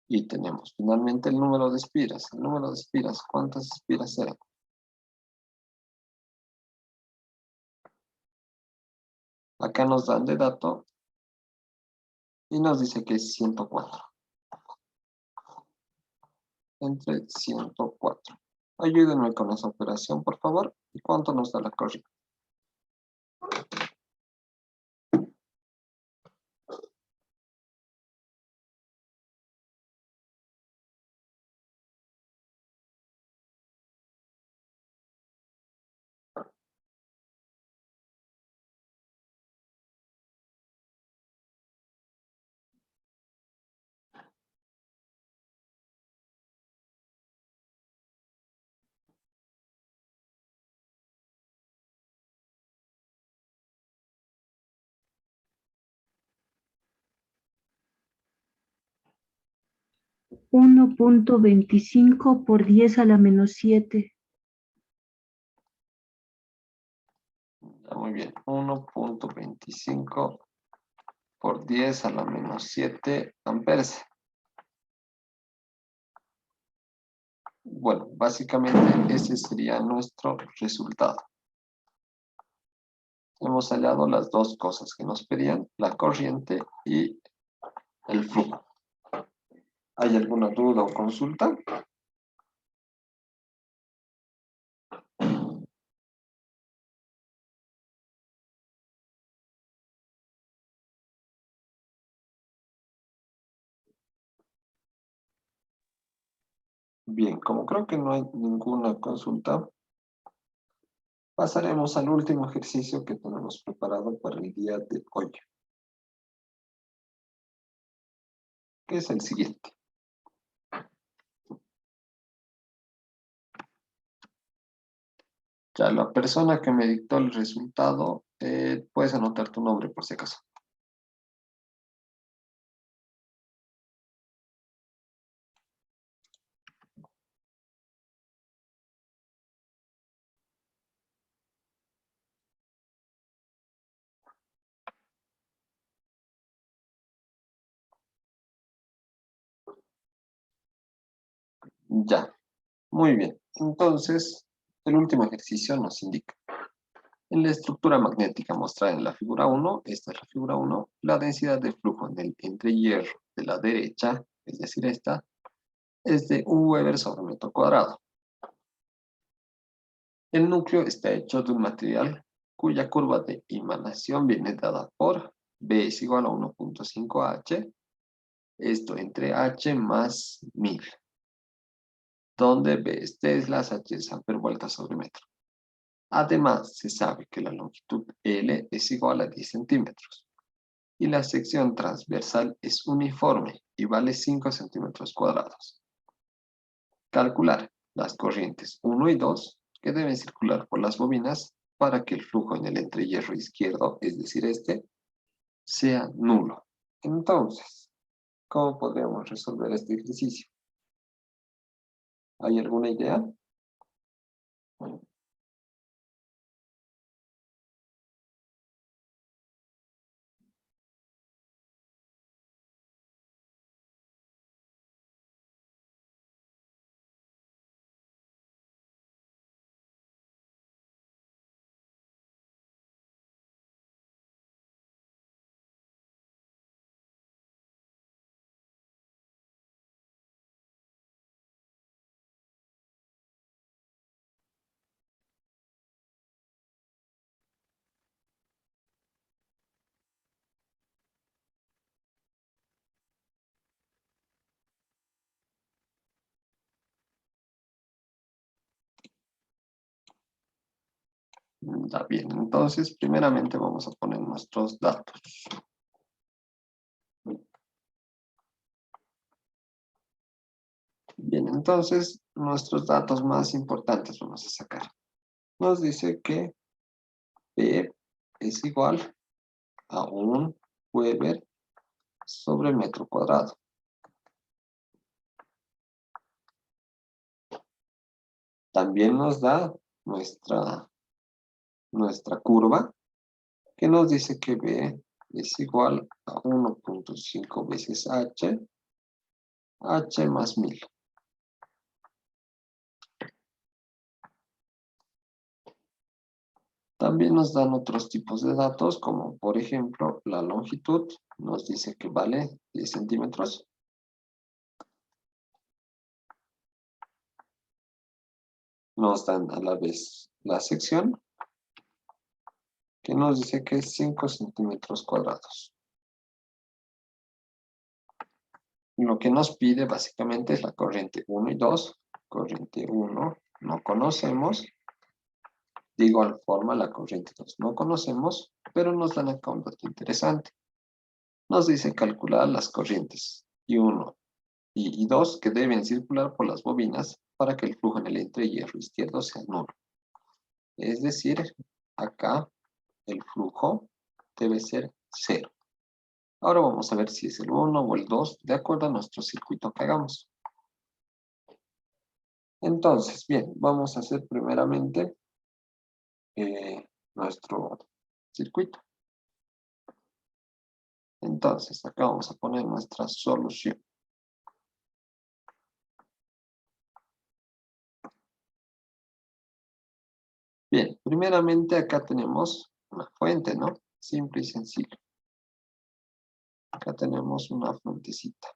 Y tenemos finalmente el número de espiras. El número de espiras, ¿cuántas espiras eran? Acá nos dan de dato y nos dice que es 104. Entre 104. Ayúdenme con esa operación, por favor. ¿Y cuánto nos da la corriente? Uno punto 25 por 10 a la menos 7. Ya, muy bien. 1.25 por 10 a la menos 7 amperes. Bueno, básicamente ese sería nuestro resultado. Hemos hallado las dos cosas que nos pedían, la corriente y el flujo. ¿Hay alguna duda o consulta? Bien, como creo que no hay ninguna consulta, pasaremos al último ejercicio que tenemos preparado para el día de hoy, que es el siguiente. Ya la persona que me dictó el resultado, puedes anotar tu nombre por si acaso. Ya, muy bien. Entonces, el último ejercicio nos indica. En la estructura magnética mostrada en la figura 1, esta es la figura 1, la densidad de flujo en el entrehierro de la derecha, es decir, esta, es de 1 Weber sobre metro cuadrado. El núcleo está hecho de un material cuya curva de emanación viene dada por B es igual a 1.5 H, esto entre H más 1000, donde B es teslas, H es amper vuelta sobre metro. Además, se sabe que la longitud L es igual a 10 centímetros y la sección transversal es uniforme y vale 5 centímetros cuadrados. Calcular las corrientes 1 y 2 que deben circular por las bobinas para que el flujo en el entrehierro izquierdo, es decir, este, sea nulo. Entonces, ¿cómo podríamos resolver este ejercicio? ¿Hay alguna idea? Está bien, entonces primeramente vamos a poner nuestros datos. Bien, entonces nuestros datos más importantes vamos a sacar. Nos dice que P es igual a 1 Weber sobre metro cuadrado. También nos da nuestra curva, que nos dice que B es igual a 1.5 veces H, H más 1000. También nos dan otros tipos de datos, como por ejemplo la longitud, nos dice que vale 10 centímetros. Nos dan a la vez la sección, que nos dice que es 5 centímetros cuadrados. Lo que nos pide básicamente es la corriente 1 y 2. Corriente 1 no conocemos. De igual forma la corriente 2 no conocemos, pero nos dan acá un dato interesante. Nos dice calcular las corrientes I1 y 2 que deben circular por las bobinas para que el flujo en el entrehierro izquierdo sea nulo. Es decir, acá el flujo debe ser 0. Ahora vamos a ver si es el 1 o el 2 de acuerdo a nuestro circuito que hagamos. Entonces, bien, vamos a hacer primeramente nuestro circuito. Entonces, acá vamos a poner nuestra solución. Bien, primeramente acá tenemos una fuente, ¿no? Simple y sencillo. Acá tenemos una fuentecita.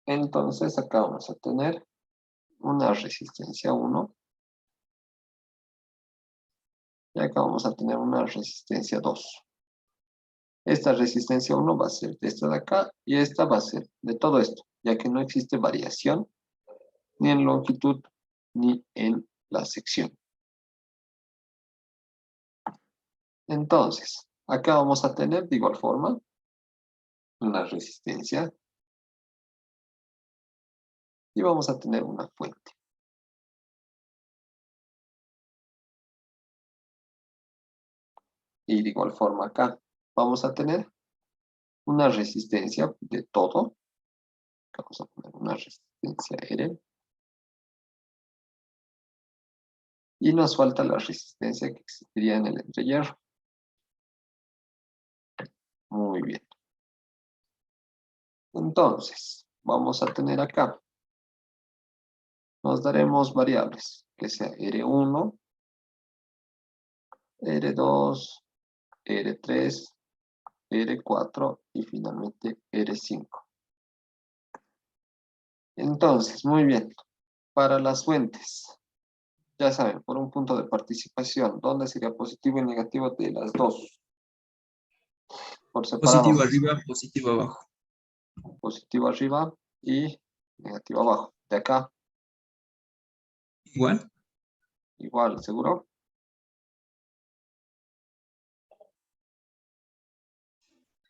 Entonces acá vamos a tener una resistencia 1. Y acá vamos a tener una resistencia 2. Esta resistencia 1 va a ser de esta de acá y esta va a ser de todo esto, ya que no existe variación ni en longitud ni en la sección. Entonces, acá vamos a tener de igual forma una resistencia y vamos a tener una fuente. Y de igual forma acá vamos a tener una resistencia de todo. Acá vamos a poner una resistencia R. Y nos falta la resistencia que existiría en el entrehierro. Muy bien. Entonces, vamos a tener acá. Nos daremos variables, que sea R1, R2, R3, R4 y finalmente R5. Entonces, muy bien. Para las fuentes, ya saben, por un punto de participación, ¿dónde sería positivo y negativo de las dos? Por separado. Positivo arriba, positivo abajo. Positivo arriba y negativo abajo. De acá, Igual. igual, ¿seguro?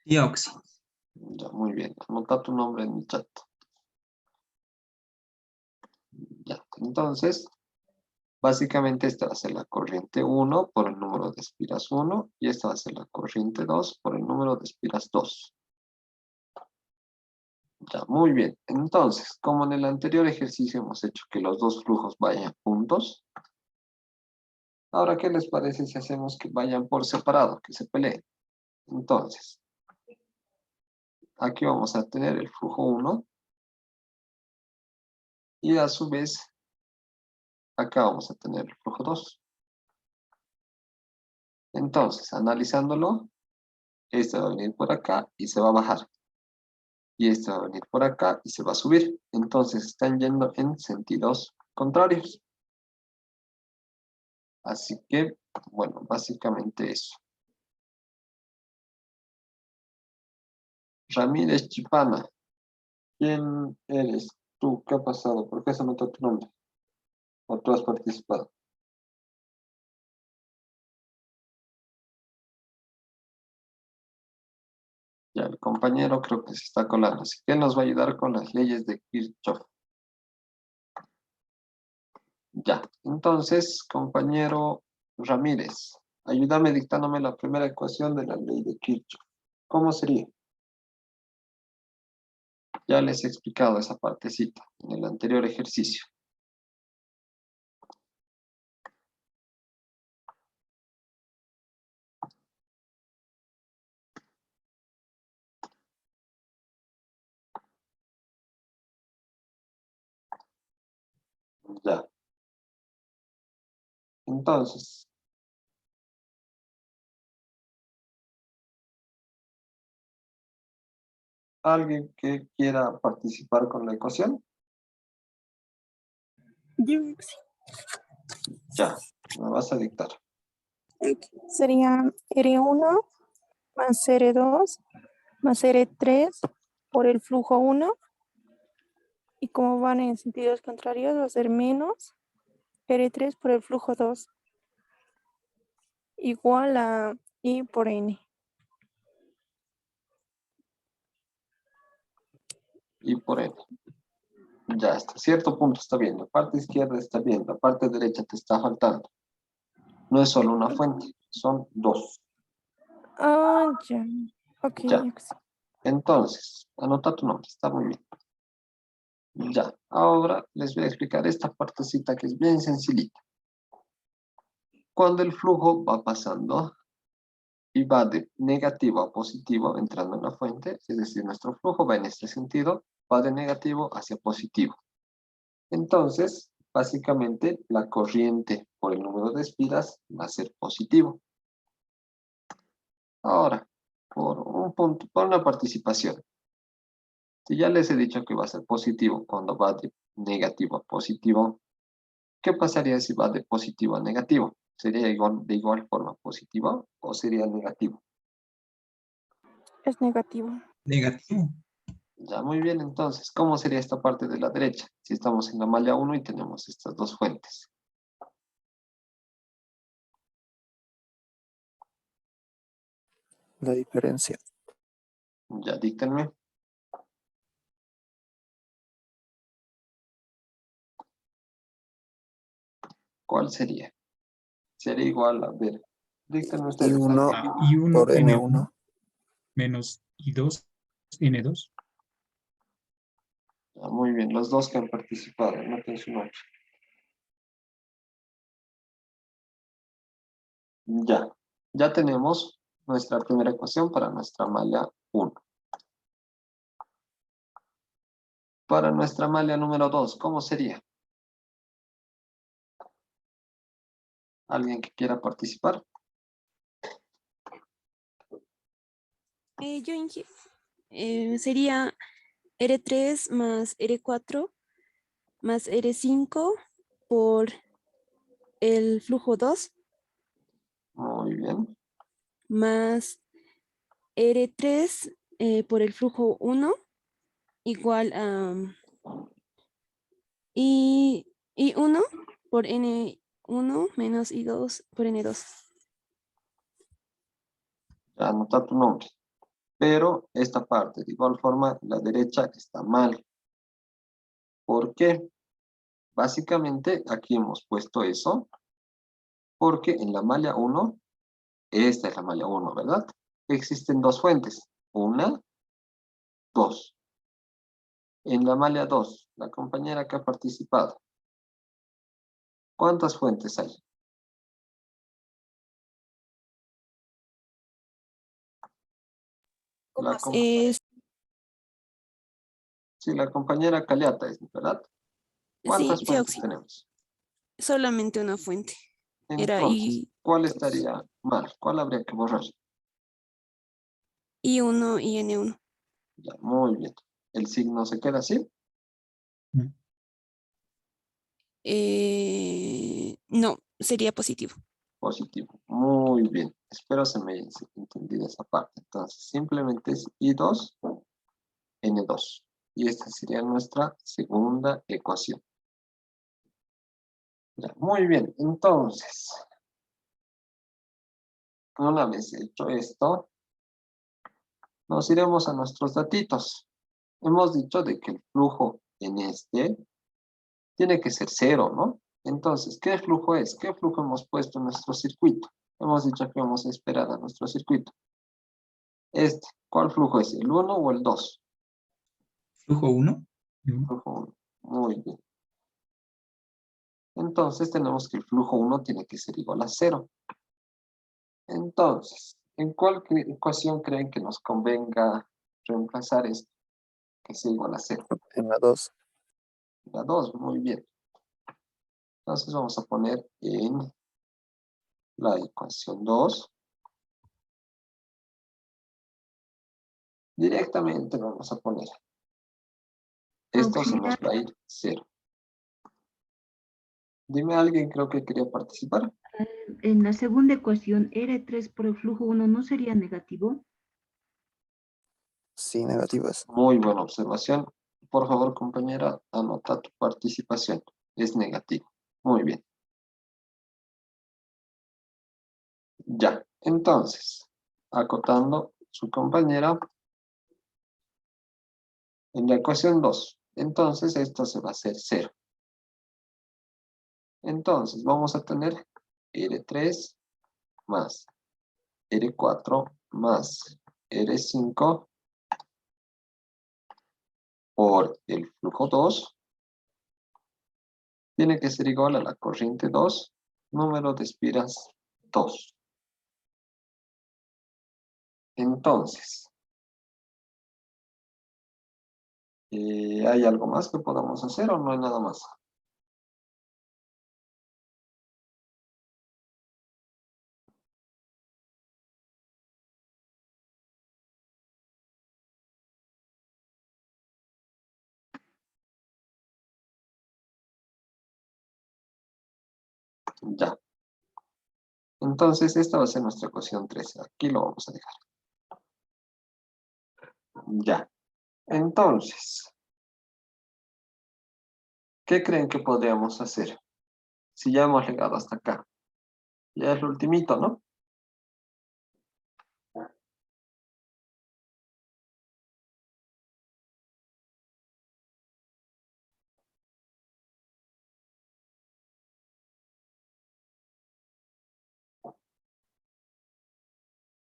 Dióxido. Ya, muy bien. Anota tu nombre en el chat. Ya, entonces, básicamente esta va a ser la corriente 1 por el número de espiras 1 y esta va a ser la corriente 2 por el número de espiras 2. Ya, muy bien. Entonces, como en el anterior ejercicio hemos hecho que los dos flujos vayan juntos, ahora, ¿qué les parece si hacemos que vayan por separado, que se peleen? Entonces, aquí vamos a tener el flujo 1 y a su vez, acá vamos a tener el flujo 2. Entonces, analizándolo, este va a venir por acá y se va a bajar. Y este va a venir por acá y se va a subir. Entonces, están yendo en sentidos contrarios. Así que, bueno, básicamente eso. Ramírez Chipana, ¿quién eres tú? ¿Qué ha pasado? ¿Por qué se nota tu nombre? ¿O tú has participado? Ya, el compañero creo que se está colando. Así que él nos va a ayudar con las leyes de Kirchhoff. Ya, entonces, compañero Ramírez, ayúdame dictándome la primera ecuación de la ley de Kirchhoff. ¿Cómo sería? Ya les he explicado esa partecita en el anterior ejercicio. Ya. Entonces, ¿alguien que quiera participar con la ecuación? Ya, me vas a dictar. Sería R1 más R2 más R3 por el flujo 1. Y como van en sentidos contrarios, va a ser menos R3 por el flujo 2 igual a I por N. Y por N. Ya, hasta cierto punto está bien. La parte izquierda está bien. La parte derecha te está faltando. No es solo una fuente, son dos. Ah, ya. Ok, Ya. ya que sí. Entonces, anota tu nombre, está muy bien. Ya, ahora les voy a explicar esta partecita que es bien sencillita. Cuando el flujo va pasando y va de negativo a positivo entrando en la fuente, es decir, nuestro flujo va en este sentido, va de negativo hacia positivo. Entonces, básicamente la corriente por el número de espiras va a ser positivo. Ahora, por un punto, por una participación. Si ya les he dicho que va a ser positivo cuando va de negativo a positivo, ¿qué pasaría si va de positivo a negativo? ¿Sería de igual forma positivo o sería negativo? Es negativo. Negativo. Ya, muy bien, entonces, ¿cómo sería esta parte de la derecha? Si estamos en la malla 1 y tenemos estas dos fuentes. La diferencia. Ya, díctenme. ¿Cuál sería? Sería igual, a ver, díctenme ustedes. I1 I1 por N1 N1. menos I2 N2. Ya, muy bien, los dos que han participado, anoten su nombre. Ya tenemos nuestra primera ecuación para nuestra malla 1. Para nuestra malla número 2, ¿cómo sería? ¿Alguien que quiera participar? Sería R3 más R4 más R5 por el flujo 2 Muy bien. más R3 por el flujo 1 igual a I1 por N1 menos I2 por N2. Ya anota tu nombre. Pero esta parte, de igual forma, la derecha está mal. ¿Por qué? Básicamente, aquí hemos puesto eso, porque en la malla 1, esta es la malla 1, ¿verdad? Existen dos fuentes. Una, dos. En la malla 2, la compañera que ha participado, ¿cuántas fuentes hay? Sí, la compañera Caliata es, ¿verdad? ¿Cuántas Sí, fuentes tenemos? solamente una fuente. Era Entonces, ¿cuál estaría mal? ¿Cuál habría que borrar? I1 y N1. Ya, muy bien. ¿El signo se queda así? No, sería positivo. Positivo. Muy bien. Espero se me haya entendido esa parte. Entonces, simplemente es I2, N2. Y esta sería nuestra segunda ecuación. Ya, muy bien. Entonces, una vez hecho esto, nos iremos a nuestros datitos. Hemos dicho de que el flujo en este tiene que ser cero, ¿no? Entonces, ¿qué flujo es? ¿Qué flujo hemos puesto en nuestro circuito? Hemos dicho que vamos a esperar a nuestro circuito. ¿Cuál flujo es? ¿El 1 o el 2? Flujo 1. Flujo 1. Muy bien. Entonces tenemos que el flujo 1 tiene que ser igual a 0. Entonces, ¿en cuál ecuación creen que nos convenga reemplazar esto? Que sea igual a 0. En la 2. La 2, muy bien. Entonces vamos a poner en la ecuación 2. Directamente vamos a poner. Esto se nos va a ir 0. Dime a alguien, creo que quería participar. En la segunda ecuación, R3 por el flujo 1 no sería negativo. Sí, negativas. Muy buena observación. Por favor, compañera, anota tu participación. Es negativo. Muy bien. Ya. Entonces, acotando su compañera, en la ecuación 2, entonces esto se va a hacer 0. Entonces, vamos a tener R3 más R4 más R5 por el flujo 2 tiene que ser igual a la corriente 2, número de espiras 2. Entonces, ¿hay algo más que podamos hacer o no hay nada más? Ya. Entonces, esta va a ser nuestra ecuación 13. Aquí lo vamos a dejar. Ya. Entonces, ¿qué creen que podríamos hacer? Si ya hemos llegado hasta acá. Ya es lo ultimito, ¿no?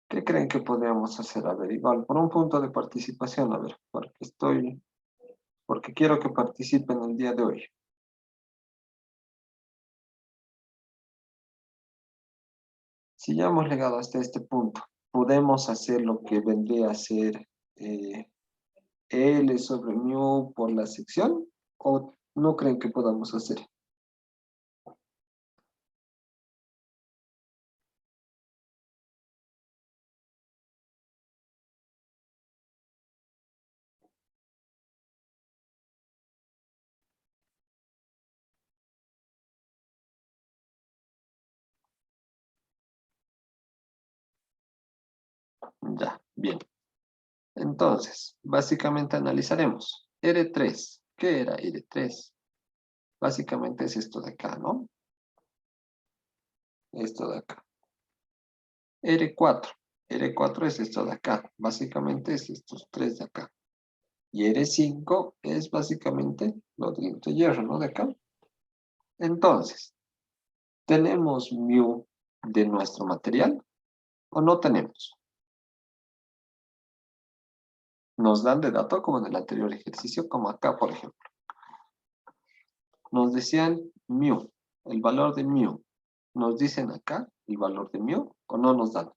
¿Qué creen que podríamos hacer? A ver, igual, por un punto de participación, a ver, porque quiero que participen el día de hoy. Si ya hemos llegado hasta este punto, ¿podemos hacer lo que vendría a ser L sobre mu por la sección? ¿O no creen que podamos hacer? Ya, bien. Entonces, básicamente analizaremos. R3, ¿qué era R3? Básicamente es esto de acá, ¿no? Esto de acá. R4. R4 es esto de acá. Básicamente es estos tres de acá. Y R5 es básicamente lo de hierro, ¿no? De acá. Entonces, ¿tenemos mu de nuestro material o no tenemos? Nos dan de dato como en el anterior ejercicio, como acá, por ejemplo. Nos decían mu, el valor de mu. ¿Nos dicen acá el valor de mu o no nos dan?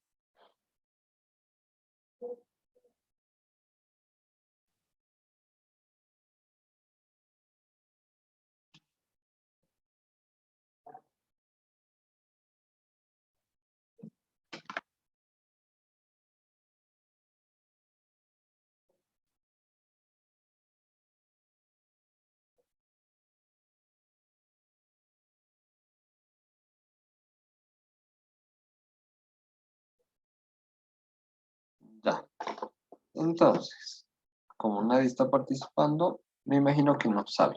Ya. Entonces, como nadie está participando, me imagino que no sabe.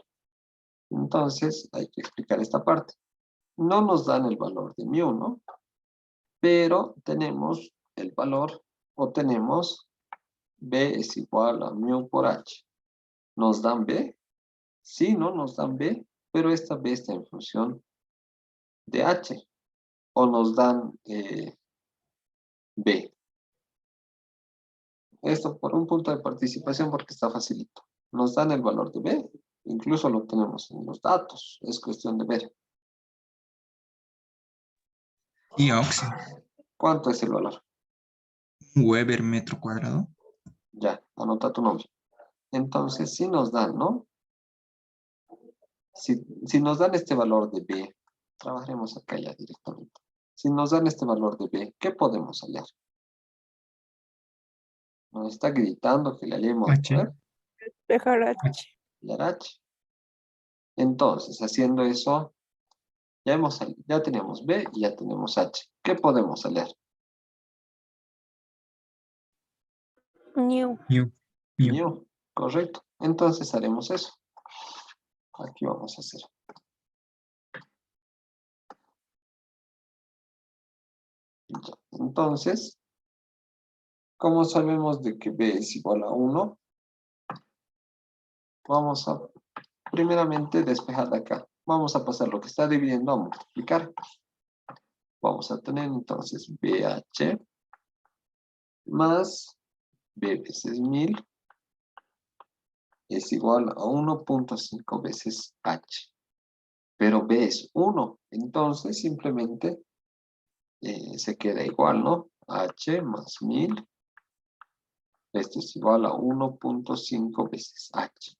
Entonces, hay que explicar esta parte. No nos dan el valor de mu, ¿no? Pero tenemos el valor, o tenemos B es igual a mu por H. ¿Nos dan B? Sí, ¿no? Nos dan B, pero esta B está en función de H. O nos dan B. Esto por un punto de participación porque está facilito. Nos dan el valor de B, incluso lo tenemos en los datos, es cuestión de ver. Y Oxy, ¿Cuánto es el valor? Weber metro cuadrado. Ya, anota tu nombre. Entonces, si nos dan, ¿no? Si nos dan este valor de B, trabajaremos acá ya directamente. Si nos dan este valor de B, ¿qué podemos hallar? Nos está gritando que le hallemos, H. ¿no? Dejar H. H. Hallar H. Entonces, haciendo eso, ya tenemos B y ya tenemos H. ¿Qué podemos hallar? New. Mu. Mu. Mu, correcto. Entonces haremos eso. Aquí vamos a hacer. Ya. Entonces, ¿cómo sabemos de que B es igual a 1? Vamos a, primeramente, despejar de acá. Vamos a pasar lo que está dividiendo a multiplicar. Vamos a tener entonces BH más B veces 1000 es igual a 1.5 veces H. Pero B es 1, entonces simplemente se queda igual, ¿no? H más 1000, esto es igual a 1.5 veces H.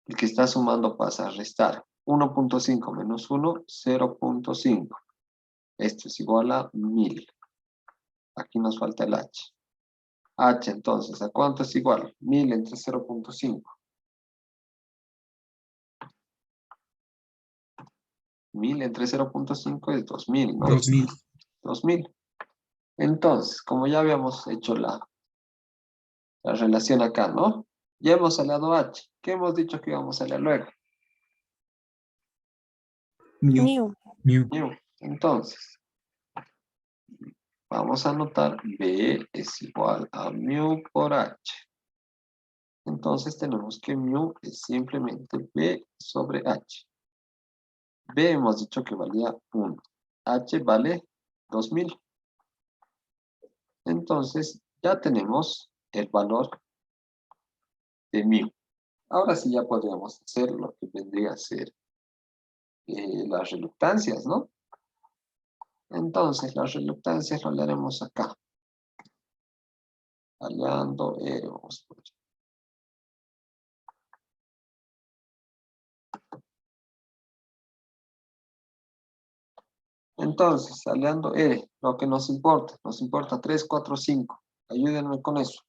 El que está sumando pasa a restar. 1.5 menos 1, 0.5. Esto es igual a 1000. Aquí nos falta el H. H entonces, ¿a cuánto es igual? 1000 entre 0.5. 1000 entre 0.5 es 2000, ¿no? 2000. 2000. Entonces, como ya habíamos hecho la relación acá, ¿no? Ya hemos hallado H. ¿Qué hemos dicho que íbamos a hallar luego? Mu. Mu. Mu. Entonces, vamos a anotar B es igual a mu por H. Entonces tenemos que mu es simplemente B sobre H. B hemos dicho que valía 1. H vale 2000. Entonces ya tenemos el valor de mu. Ahora sí ya podríamos hacer lo que vendría a ser las reluctancias, ¿no? Entonces las reluctancias lo haremos acá. Hallando vamos por allá. Entonces, hallando lo que nos importa 3, 4, 5. Ayúdenme con eso.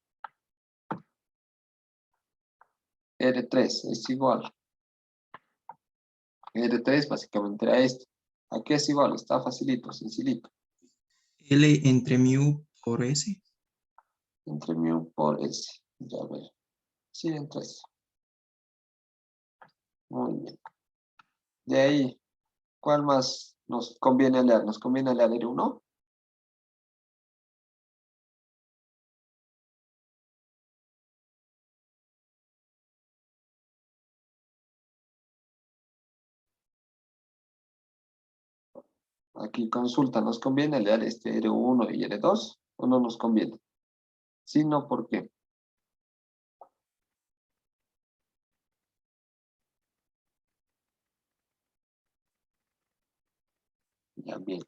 R3 es igual. R3 básicamente era esto. ¿A qué es igual? Está facilito, sencillito. L entre mu por S. Entre mu por S. Ya ver. Sí, entre eso. Muy bien. De ahí, ¿cuál más nos conviene leer? ¿Nos conviene leer R1? Aquí consulta, ¿nos conviene leer este R1 y R2 o no nos conviene? Si no, ¿por qué? Ya bien.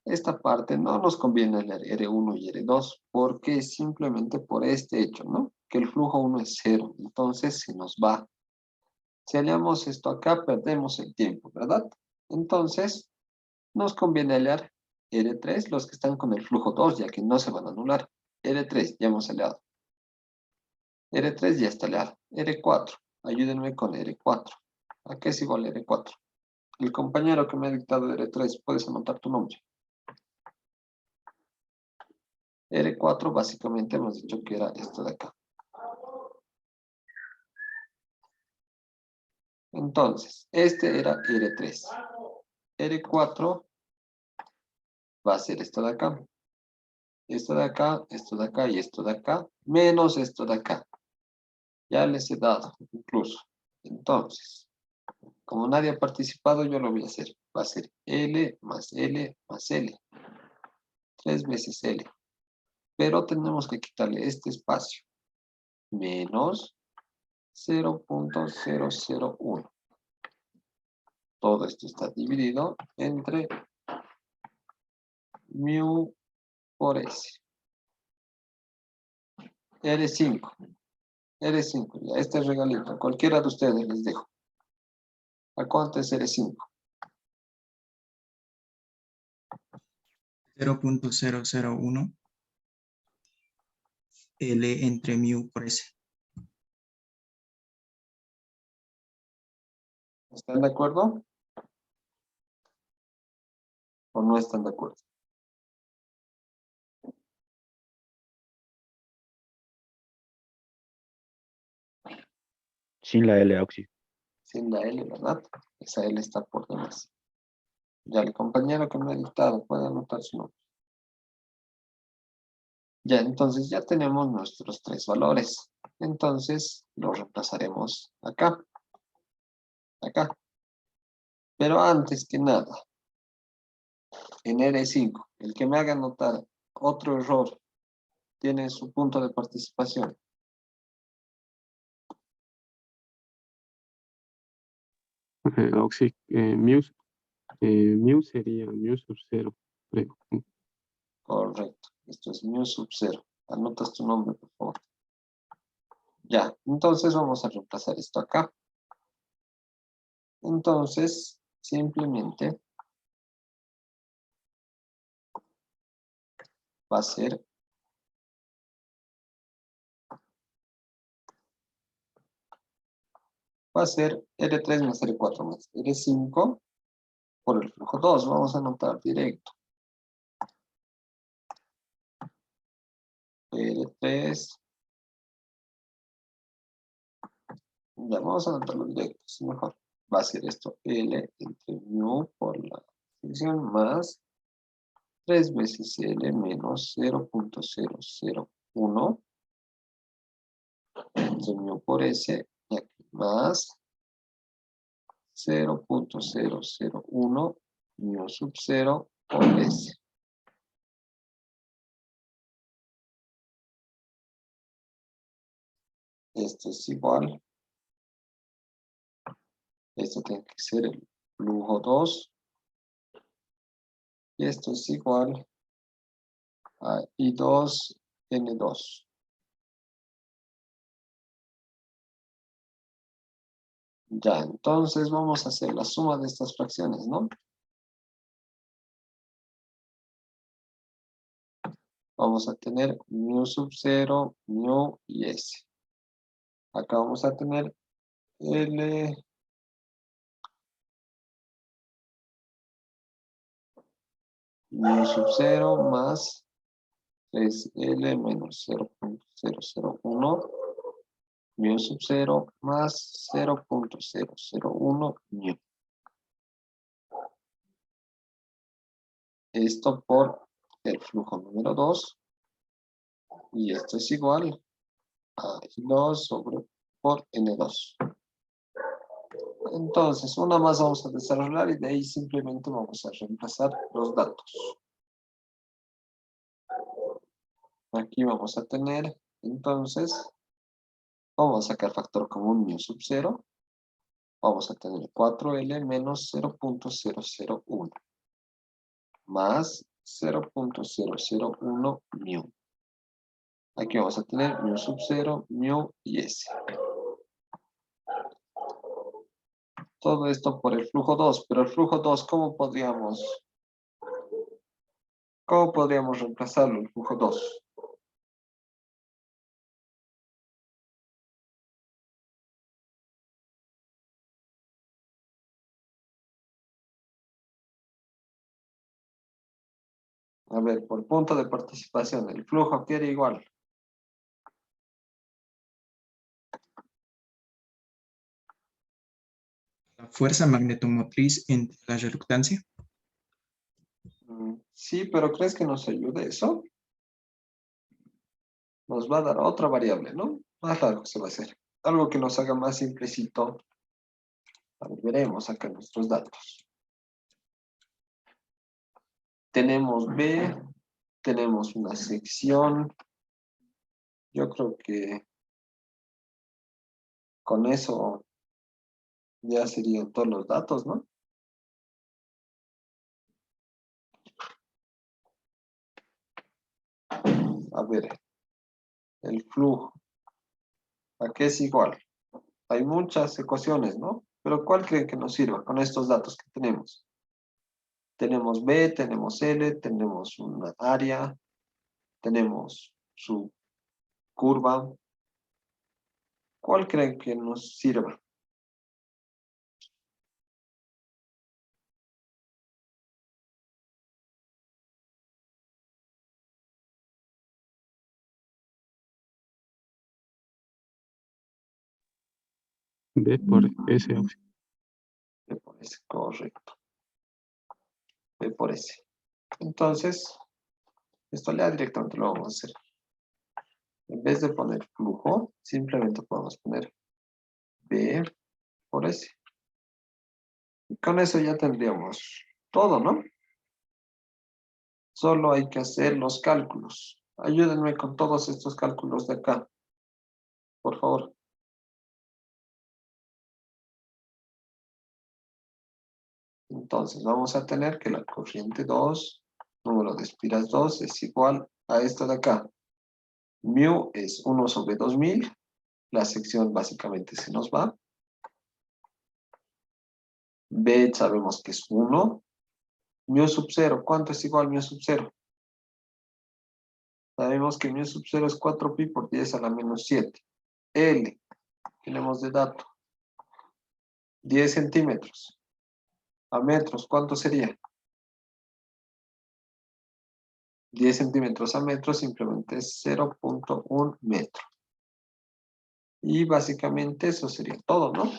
Esta parte no nos conviene leer R1 y R2 porque simplemente por este hecho, ¿no? Que el flujo 1 es 0, entonces se nos va. Si hallamos esto acá, perdemos el tiempo, ¿verdad? Entonces, nos conviene hallar R3, los que están con el flujo 2, ya que no se van a anular. R3, ya hemos hallado. R3 ya está hallado. R4, ayúdenme con R4. ¿A qué es igual R4? El compañero que me ha dictado R3, ¿puedes anotar tu nombre? R4 básicamente hemos dicho que era esto de acá. Entonces, este era R3. R4 va a ser esto de acá. Esto de acá, esto de acá y esto de acá, menos esto de acá. Ya les he dado, incluso. Entonces, como nadie ha participado, yo lo voy a hacer. Va a ser L más L más L. 3 veces L. Pero tenemos que quitarle este espacio. Menos 0.001. Todo esto está dividido entre mu por S. R5. R5, ya este regalito. Cualquiera de ustedes les dejo. ¿A cuánto es R5? 0.001. L entre mu por S. ¿Están de acuerdo? ¿O no están de acuerdo? Sin la L, Auxi. Sin la L, ¿verdad? Esa L está por demás. Ya el compañero que me ha dictado puede anotar su nombre. Ya, entonces ya tenemos nuestros 3 valores. Entonces los reemplazaremos acá. Acá. Pero antes que nada, en R5, el que me haga notar otro error tiene su punto de participación. Auxi, mu sería mu sub 0, creo. Correcto. Esto es mu sub 0. Anotas tu nombre, por favor. Ya, entonces vamos a reemplazar esto acá. Entonces, simplemente va a ser R3 más R4 más R5 por el flujo 2. Vamos a anotar directo. R3. Ya vamos a anotarlo directo, es mejor. Va a ser esto L entre mu por la sección más 3 veces L menos 0.001 entre mu por S y aquí más 0.001 mu sub 0 por S. Esto es igual. Esto tiene que ser el flujo 2. Y esto es igual a I2 N2. Ya, entonces vamos a hacer la suma de estas fracciones, ¿no? Vamos a tener mu sub 0, mu y S. Acá vamos a tener L mu sub 0 más 3L menos 0.001 mu sub 0 más 0.001 mu. Esto por el flujo número 2. Y esto es igual a I2 por N2. Entonces, una más vamos a desarrollar y de ahí simplemente vamos a reemplazar los datos. Aquí vamos a tener, entonces, vamos a sacar factor común mu sub 0. Vamos a tener 4L menos 0.001 más 0.001 mu. Aquí vamos a tener mu sub 0, mu y S. Todo esto por el flujo 2, pero el flujo 2, ¿cómo podríamos reemplazarlo, el flujo 2? A ver, por punto de participación, el flujo quiere igual. La fuerza magnetomotriz entre la reluctancia. Sí, pero ¿crees que nos ayude eso? Nos va a dar otra variable, ¿no? Más largo se va a hacer. Algo que nos haga más simplecito. A ver, veremos acá nuestros datos. Tenemos B, tenemos una sección. Yo creo que con eso ya serían todos los datos, ¿no? A ver, el flujo. ¿A qué es igual? Hay muchas ecuaciones, ¿no? Pero ¿cuál creen que nos sirva con estos datos que tenemos? Tenemos B, tenemos L, tenemos una área, tenemos su curva. ¿Cuál creen que nos sirva? B por S, auxilio. B por S, correcto. B por S. Entonces, esto ya directamente lo vamos a hacer. En vez de poner flujo, simplemente podemos poner B por S. Y con eso ya tendríamos todo, ¿no? Solo hay que hacer los cálculos. Ayúdenme con todos estos cálculos de acá, por favor. Entonces, vamos a tener que la corriente 2, número de espiras 2, es igual a esto de acá. Mu es 1 sobre 2000. La sección básicamente se nos va. B sabemos que es 1. Mu sub 0, ¿cuánto es igual mu sub 0? Sabemos que mu sub 0 es 4pi por 10 a la menos 7. L, tenemos de dato. 10 centímetros. a metros, ¿cuánto sería? 10 centímetros a metro simplemente es 0.1 metro. Y básicamente eso sería todo, ¿no?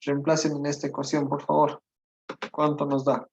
Reemplacen en esta ecuación, por favor. ¿Cuánto nos da?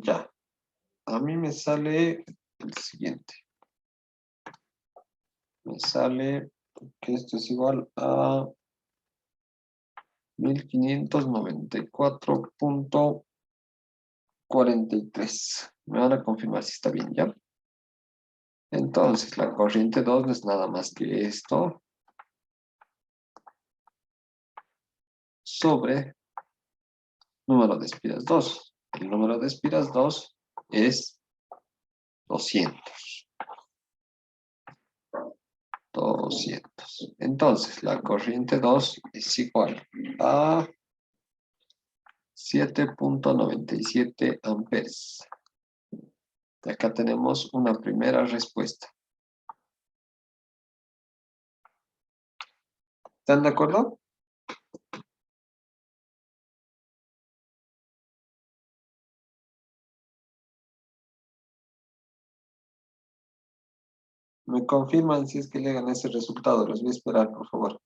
Ya. A mí me sale el siguiente. Me sale que esto es igual a 1594.43. Me van a confirmar si está bien, ¿ya? Entonces, la corriente 2 no es nada más que esto sobre número de espiras 2. El número de espiras 2 es 200. 200. Entonces, la corriente 2 es igual a 7.97 amperes. Y acá tenemos una primera respuesta. ¿Están de acuerdo? Me confirman si es que le dan ese resultado. Los voy a esperar, por favor.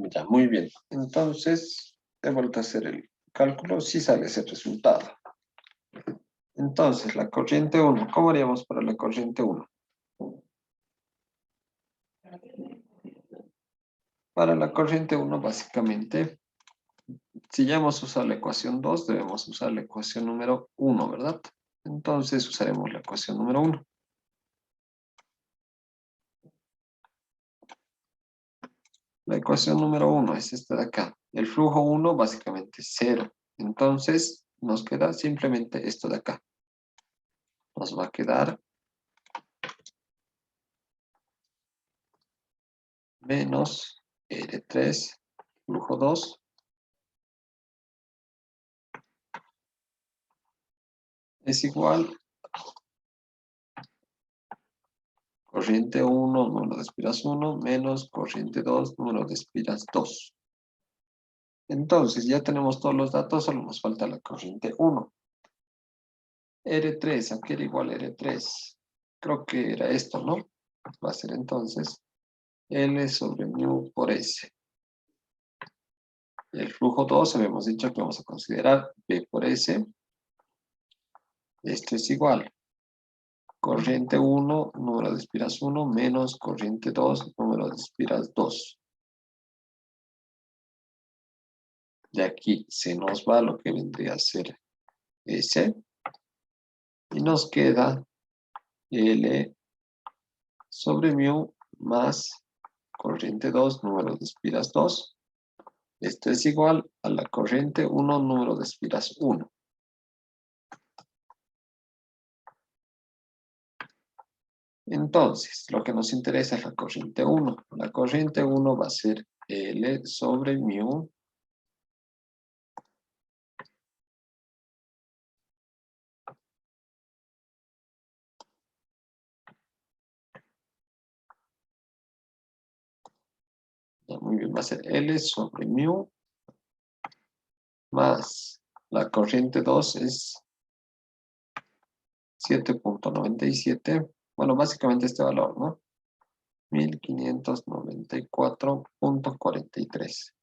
Ya, muy bien. Entonces, he vuelto a hacer el cálculo. Sí sale ese resultado. Entonces, la corriente 1, ¿cómo haríamos para la corriente 1? Para la corriente 1, básicamente, si ya hemos usado la ecuación 2, debemos usar la ecuación número 1, ¿verdad? Entonces usaremos la ecuación número 1. La ecuación número 1 es esta de acá. El flujo 1 básicamente es 0. Entonces nos queda simplemente esto de acá. Nos va a quedar menos R3 flujo 2 es igual corriente 1, número de espiras 1, menos corriente 2, número de espiras 2. Entonces, ya tenemos todos los datos, solo nos falta la corriente 1. R3, ¿a qué era igual R3? Creo que era esto, ¿no? Va a ser entonces L sobre mu por S. El flujo 2, habíamos dicho que vamos a considerar B por S. Esto es igual. Corriente 1, número de espiras 1, menos corriente 2, número de espiras 2. De aquí se nos va lo que vendría a ser S. Y nos queda L sobre mu más corriente 2, número de espiras 2. Esto es igual a la corriente 1, número de espiras 1. Entonces, lo que nos interesa es la corriente 1. La corriente 1 va a ser L sobre mu muy bien, va a ser L sobre mu más la corriente 2 es 7.97. Bueno, básicamente este valor, ¿no? 1594.43.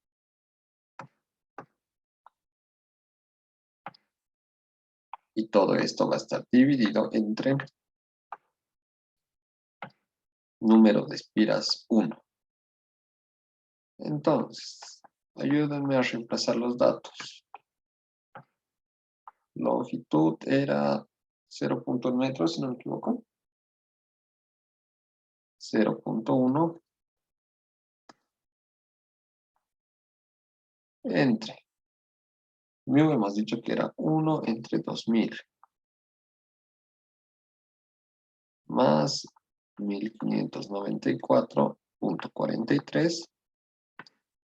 Y todo esto va a estar dividido entre número de espiras 1. Entonces, ayúdenme a reemplazar los datos. Longitud era 0.1 metros, si no me equivoco. 0.1 entre. Mu hemos dicho que era 1 entre 2000. Más 1594.43.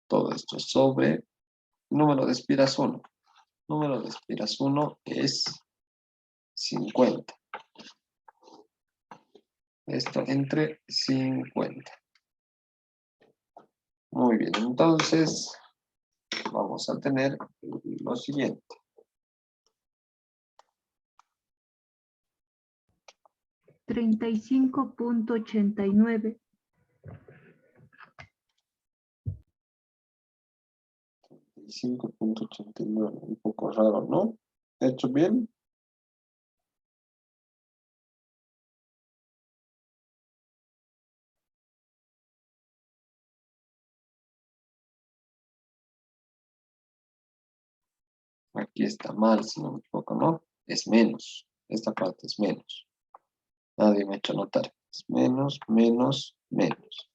Todo esto sobre número de espiras 1. Número de espiras 1 es 50. Esto entre 50. Muy bien, entonces vamos a tener lo siguiente. 35.89. 5.89, un poco raro, ¿no? ¿He hecho bien? Aquí está mal, si no me equivoco, ¿no? Es menos. Esta parte es menos. Nadie me ha hecho notar. Es menos, menos, menos.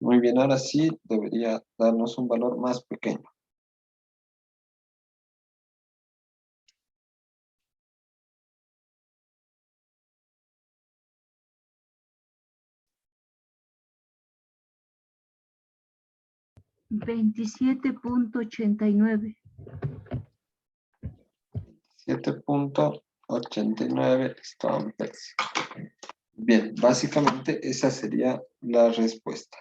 Muy bien, ahora sí debería darnos un valor más pequeño. $27.89. 7.89 amperes. Bien, básicamente esa sería la respuesta.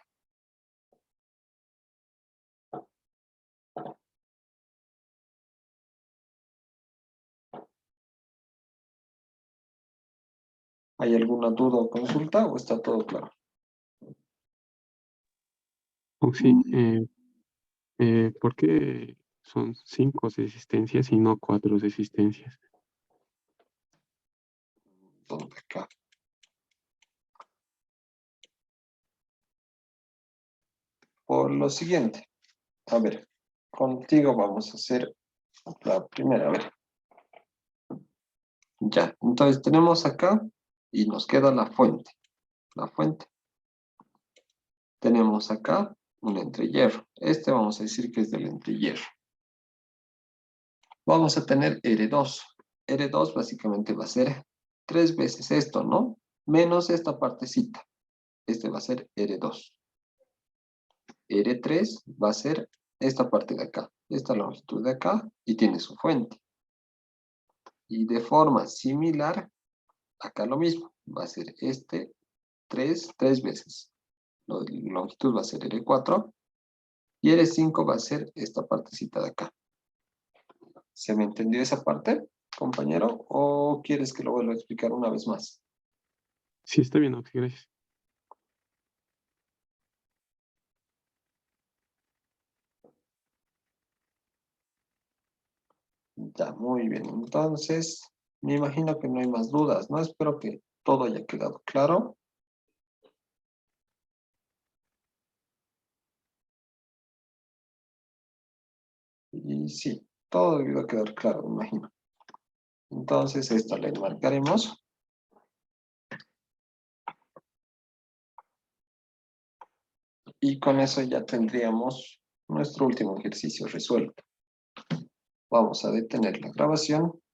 ¿Hay alguna duda o consulta o está todo claro? Sí, ¿por qué son 5 resistencias y no 4 resistencias? todo de acá. Por lo siguiente, a ver, contigo vamos a hacer la primera, a ver. Ya, entonces tenemos acá y nos queda la fuente. La fuente. Tenemos acá un entrehierro. Este vamos a decir que es del entrehierro. Vamos a tener R2. R2 básicamente va a ser 3 veces esto, ¿no? Menos esta partecita. Este va a ser R2. R3 va a ser esta parte de acá. Esta longitud de acá y tiene su fuente. Y de forma similar, acá lo mismo. Va a ser este 3 veces. La longitud va a ser R4. Y R5 va a ser esta partecita de acá. ¿Se me entendió esa parte, compañero? ¿O quieres que lo vuelva a explicar una vez más? Sí, está bien, Auxi, gracias. Ya, muy bien. Entonces, me imagino que no hay más dudas, ¿no? Espero que todo haya quedado claro. Y sí, todo debió quedar claro, me imagino. Entonces, esta la enmarcaremos. Y con eso ya tendríamos nuestro último ejercicio resuelto. Vamos a detener la grabación